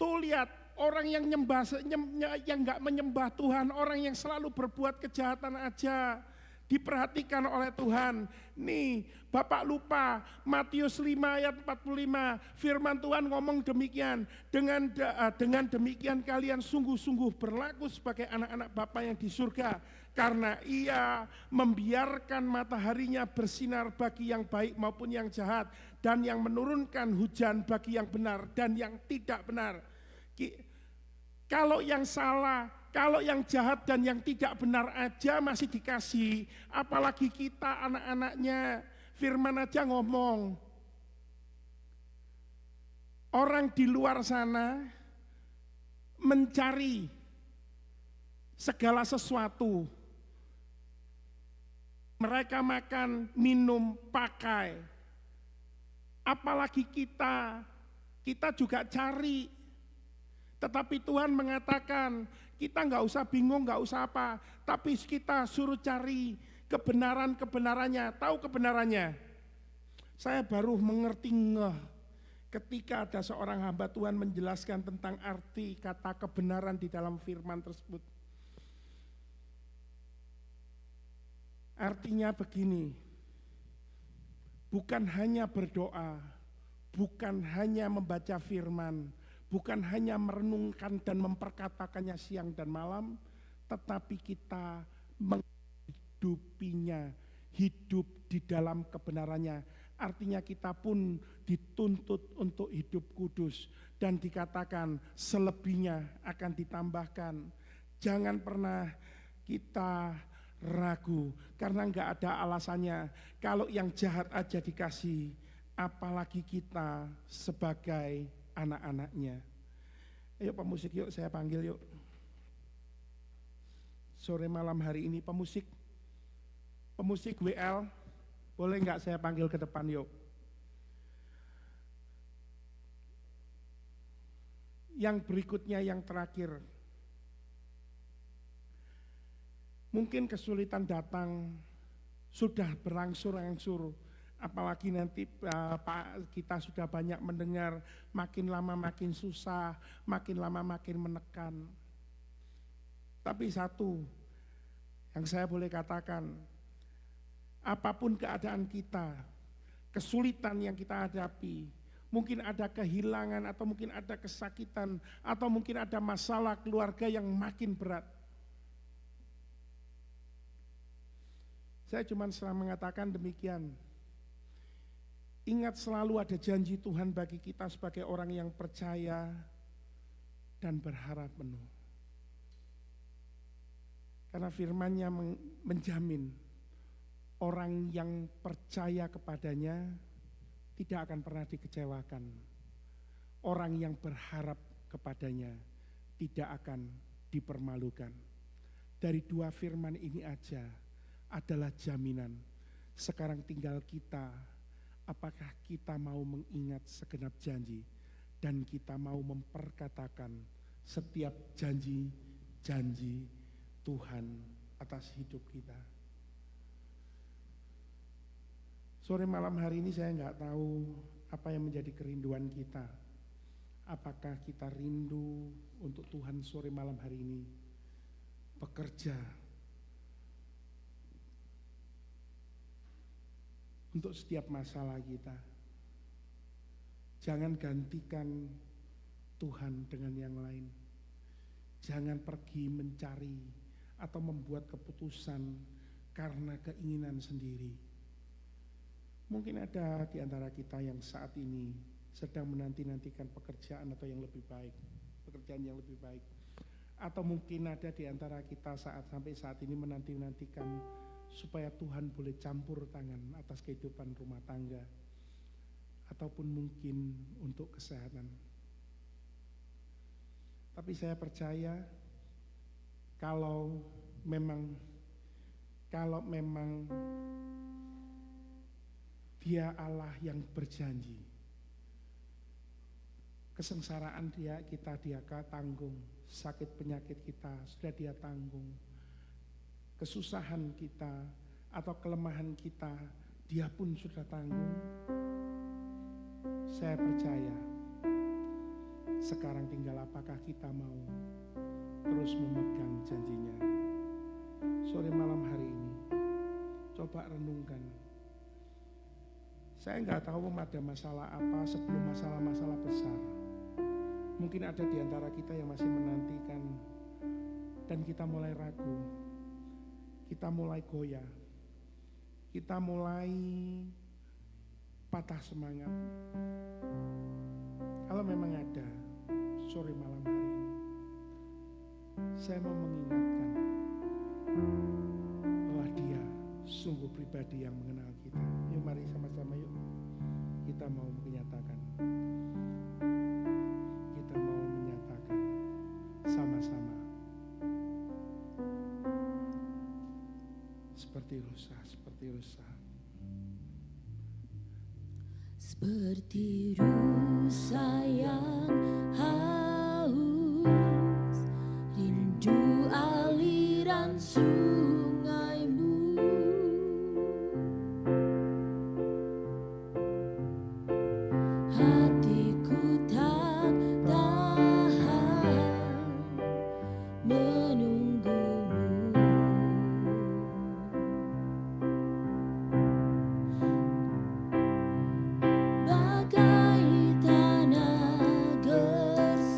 [SPEAKER 2] Tuh lihat, orang yang nggak menyembah Tuhan, orang yang selalu berbuat kejahatan aja diperhatikan oleh Tuhan. Nih, Bapak lupa Matius 5 ayat 45, firman Tuhan ngomong demikian, dengan demikian kalian sungguh-sungguh berlaku sebagai anak-anak Bapa yang di surga, karena Ia membiarkan mataharinya bersinar bagi yang baik maupun yang jahat, dan yang menurunkan hujan bagi yang benar dan yang tidak benar. Kalau yang salah, kalau yang jahat dan yang tidak benar aja masih dikasih, apalagi kita anak-anaknya. Firman aja ngomong, orang di luar sana mencari segala sesuatu. Mereka makan, minum, pakai. Apalagi kita juga cari. Tetapi Tuhan mengatakan, kita nggak usah bingung, nggak usah apa, tapi kita suruh cari kebenarannya. Tahu kebenarannya? Saya baru mengerti ketika ada seorang hamba Tuhan menjelaskan tentang arti kata kebenaran di dalam firman tersebut. Artinya begini, bukan hanya berdoa, bukan hanya membaca firman, bukan hanya merenungkan dan memperkatakannya siang dan malam, tetapi kita menghidupinya, hidup di dalam kebenarannya. Artinya kita pun dituntut untuk hidup kudus, dan dikatakan selebihnya akan ditambahkan. Jangan pernah kita ragu, karena enggak ada alasannya. Kalau yang jahat aja dikasih, apalagi kita sebagai anak-anaknya. Ayo pemusik, yuk saya panggil yuk. Sore malam hari ini pemusik WL, boleh nggak saya panggil ke depan yuk. Yang berikutnya, yang terakhir. Mungkin kesulitan datang sudah berangsur-angsur, apalagi nanti kita sudah banyak mendengar makin lama makin susah, makin lama makin menekan. Tapi satu yang saya boleh katakan, apapun keadaan kita, kesulitan yang kita hadapi, mungkin ada kehilangan atau mungkin ada kesakitan atau mungkin ada masalah keluarga yang makin berat. Saya cuma selalu mengatakan demikian. Ingat selalu ada janji Tuhan bagi kita sebagai orang yang percaya dan berharap penuh. Karena firman-Nya menjamin orang yang percaya kepadanya tidak akan pernah dikecewakan. Orang yang berharap kepadanya tidak akan dipermalukan. Dari dua firman ini aja adalah jaminan. Sekarang tinggal kita, apakah kita mau mengingat segenap janji dan kita mau memperkatakan setiap janji-janji Tuhan atas hidup kita. Sore malam hari ini saya nggak tahu apa yang menjadi kerinduan kita. Apakah kita rindu untuk Tuhan sore malam hari ini bekerja untuk setiap masalah kita. Jangan gantikan Tuhan dengan yang lain. Jangan pergi mencari atau membuat keputusan karena keinginan sendiri. Mungkin ada di antara kita yang saat ini sedang menanti-nantikan pekerjaan atau yang lebih baik, pekerjaan yang lebih baik. Atau mungkin ada di antara kita sampai saat ini menanti-nantikan supaya Tuhan boleh campur tangan atas kehidupan rumah tangga, ataupun mungkin untuk kesehatan. Tapi saya percaya kalau memang Dia Allah yang berjanji, kesengsaraan kita tanggung, sakit penyakit kita sudah Dia tanggung. Kesusahan kita atau kelemahan kita, Dia pun sudah tanggung. Saya percaya, sekarang tinggal apakah kita mau terus memegang janjinya. Sore malam hari ini, coba renungkan. Saya nggak tahu ada masalah apa sebelum masalah-masalah besar. Mungkin ada di antara kita yang masih menantikan dan kita mulai ragu. Kita mulai goyah, kita mulai patah semangat. Kalau memang ada sore malam hari ini, saya mau mengingatkan bahwa Dia sungguh pribadi yang mengenal kita. Yuk mari sama-sama yuk, kita mau menyatakan, sama-sama. Seperti rusa.
[SPEAKER 1] Seperti rusa yang haus, rindu aliran sungaimu. Hatiku tak tahan menunggumu. Bagai tanah gersang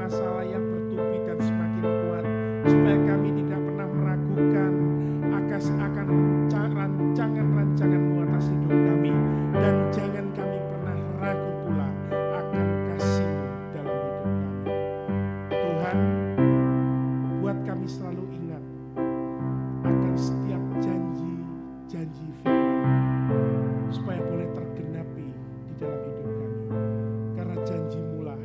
[SPEAKER 2] masalah yang bertubi dan semakin kuat, supaya kami tidak pernah meragukan akan rancangan-rancangan-Mu atas hidup kami, dan jangan kami pernah ragu pula akan kasih-Mu dalam hidup kami. Tuhan, buat kami selalu ingat akan setiap janji-janji firman-Mu, supaya boleh tergenapi di dalam hidup kami, karena janji-Mu lah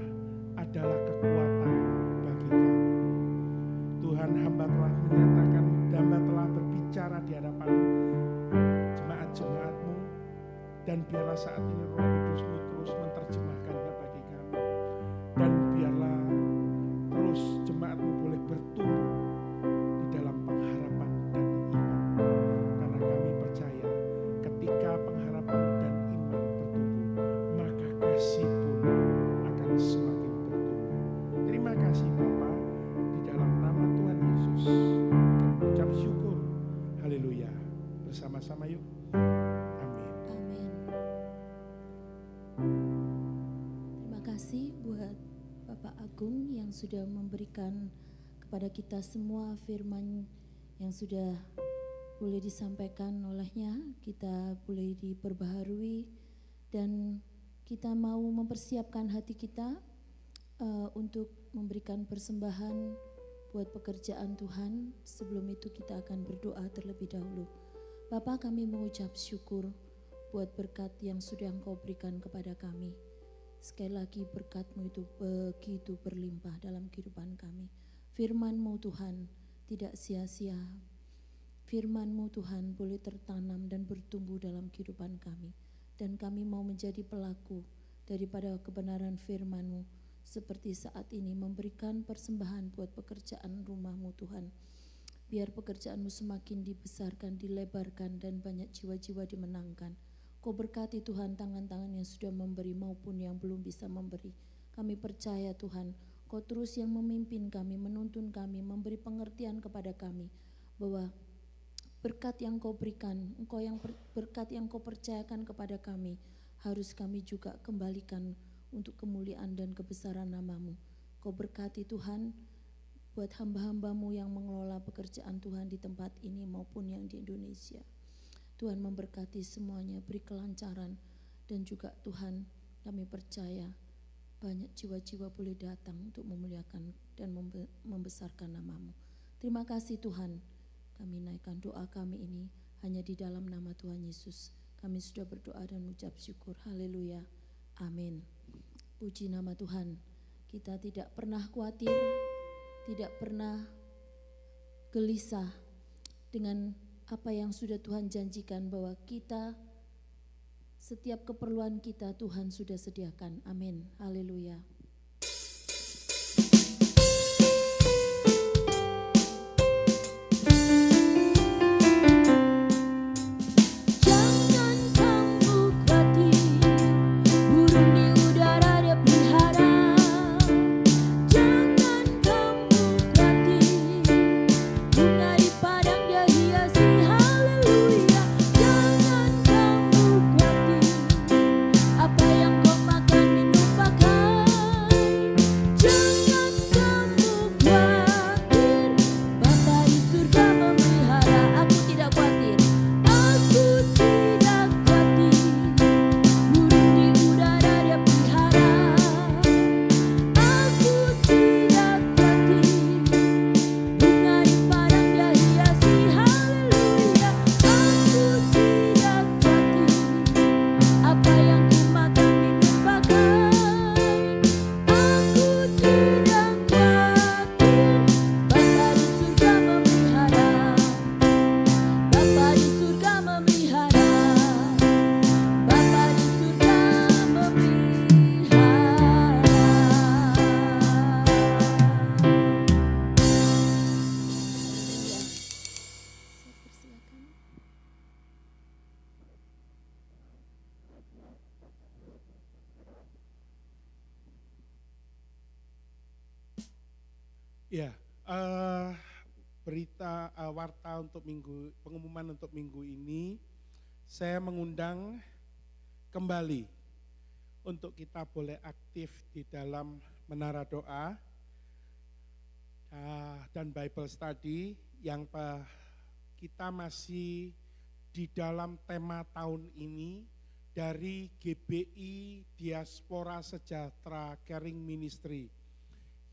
[SPEAKER 2] adalah kekuatan bagi kami. Tuhan, hamba telah menyatakan, hamba telah berbicara di hadapan jemaat-jemaat-Mu, dan biarlah saat ini Roh Kudus-Mu terus menerjemahkannya bagi kami, dan biarlah terus jemaat-Mu boleh bertumbuh di dalam pengharapan dan iman, karena kami percaya ketika pengharapan dan iman bertumbuh, maka kasih pun akan semakin bertumbuh. Terima kasih Bapa, di dalam nama Tuhan Yesus kami ucap syukur. Haleluya. Bersama-sama yuk. Amin.
[SPEAKER 1] Amin. Terima kasih buat Bapak Agung yang sudah memberikan kepada kita semua firman yang sudah boleh disampaikan olehnya. Kita boleh diperbaharui dan kita mau mempersiapkan hati kita untuk memberikan persembahan buat pekerjaan Tuhan. Sebelum itu kita akan berdoa terlebih dahulu. Bapa, kami mengucap syukur buat berkat yang sudah Engkau berikan kepada kami. Sekali lagi berkat-Mu itu begitu berlimpah dalam kehidupan kami. Firman-Mu Tuhan tidak sia-sia. Firman-Mu Tuhan boleh tertanam dan bertumbuh dalam kehidupan kami. Dan kami mau menjadi pelaku daripada kebenaran firman-Mu. Seperti saat ini memberikan persembahan buat pekerjaan rumah-Mu Tuhan. Biar pekerjaan-Mu semakin dibesarkan, dilebarkan, dan banyak jiwa-jiwa dimenangkan. Kau berkati Tuhan tangan-tangan yang sudah memberi maupun yang belum bisa memberi. Kami percaya Tuhan, Kau terus yang memimpin kami, menuntun kami, memberi pengertian kepada kami bahwa berkat yang Kau berikan, berkat yang Kau percayakan kepada kami, harus kami juga kembalikan untuk kemuliaan dan kebesaran nama-Mu. Kau berkati Tuhan buat hamba-hamba-Mu yang mengelola pekerjaan Tuhan di tempat ini maupun yang di Indonesia. Tuhan memberkati semuanya, beri kelancaran, dan juga Tuhan kami percaya banyak jiwa-jiwa boleh datang untuk memuliakan dan membesarkan nama-Mu. Terima kasih Tuhan, kami naikkan doa kami ini hanya di dalam nama Tuhan Yesus. Kami sudah berdoa dan mengucap syukur. Haleluya. Amin. Puji nama Tuhan. Kita tidak pernah khawatir, tidak pernah gelisah dengan apa yang sudah Tuhan janjikan, bahwa kita setiap keperluan kita Tuhan sudah sediakan. Amin. Haleluya.
[SPEAKER 2] Ya, berita warta untuk pengumuman untuk minggu ini, saya mengundang kembali untuk kita boleh aktif di dalam menara doa. dan Bible Study yang kita masih di dalam tema tahun ini dari GBI Diaspora Sejahtera Caring Ministry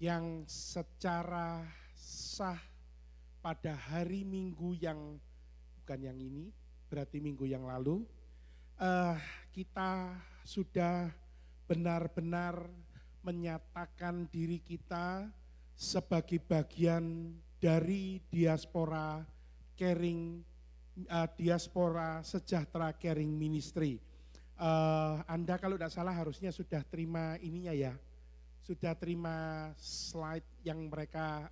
[SPEAKER 2] yang secara sah pada hari Minggu yang bukan yang ini, berarti minggu yang lalu, kita sudah benar-benar menyatakan diri kita sebagai bagian dari diaspora caring, diaspora sejahtera caring ministry. Anda kalau tidak salah harusnya sudah terima ininya ya, sudah terima slide yang mereka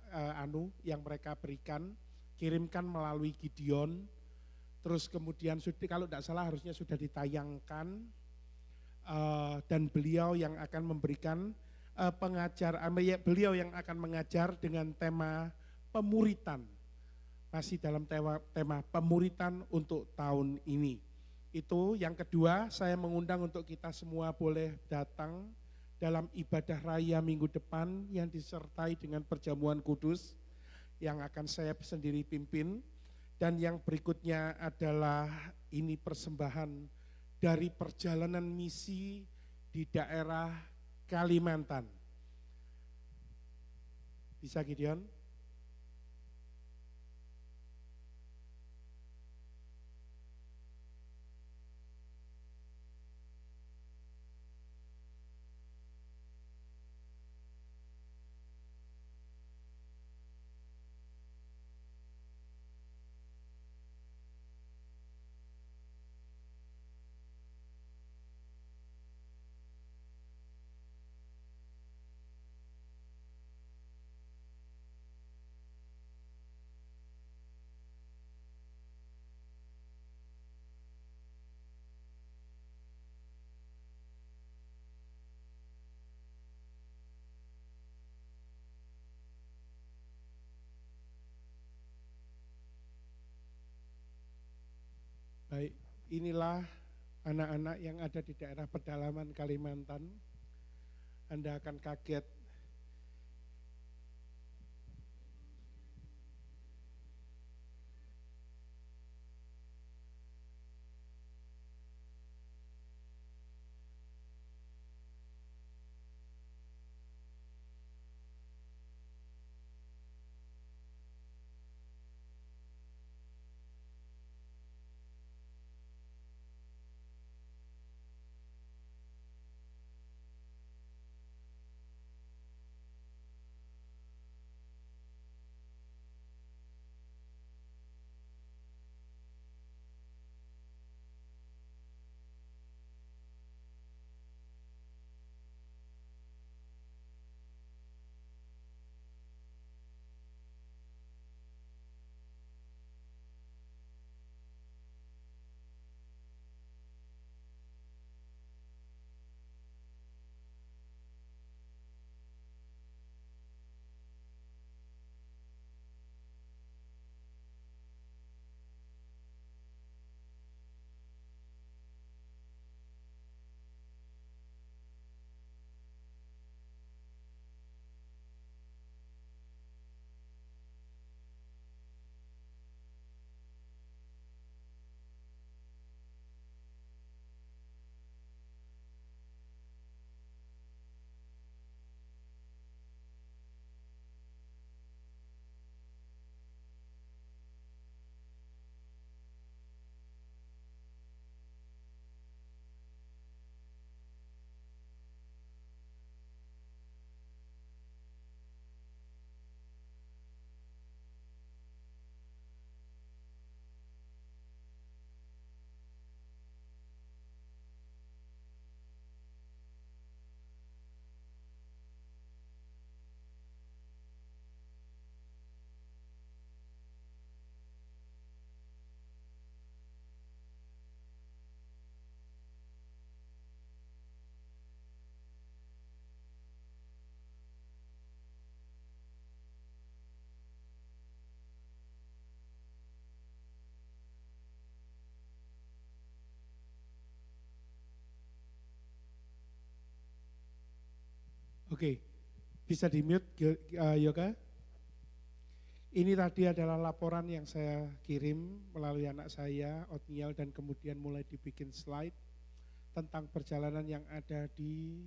[SPEAKER 2] yang mereka berikan, kirimkan melalui Gideon. Terus kemudian kalau tidak salah harusnya sudah ditayangkan, dan beliau yang akan memberikan beliau yang akan mengajar dengan tema pemuritan, masih dalam tema pemuritan untuk tahun ini. Itu yang kedua, saya mengundang untuk kita semua boleh datang dalam ibadah raya minggu depan yang disertai dengan perjamuan kudus yang akan saya sendiri pimpin. Dan yang berikutnya adalah ini persembahan dari perjalanan misi di daerah Kalimantan. Bisa Gideon? Baik, inilah anak-anak yang ada di daerah pedalaman Kalimantan. Anda akan kaget. Oke, bisa di mute Yoga? Ini tadi adalah laporan yang saya kirim melalui anak saya, Otniel, dan kemudian mulai dibikin slide tentang perjalanan yang ada di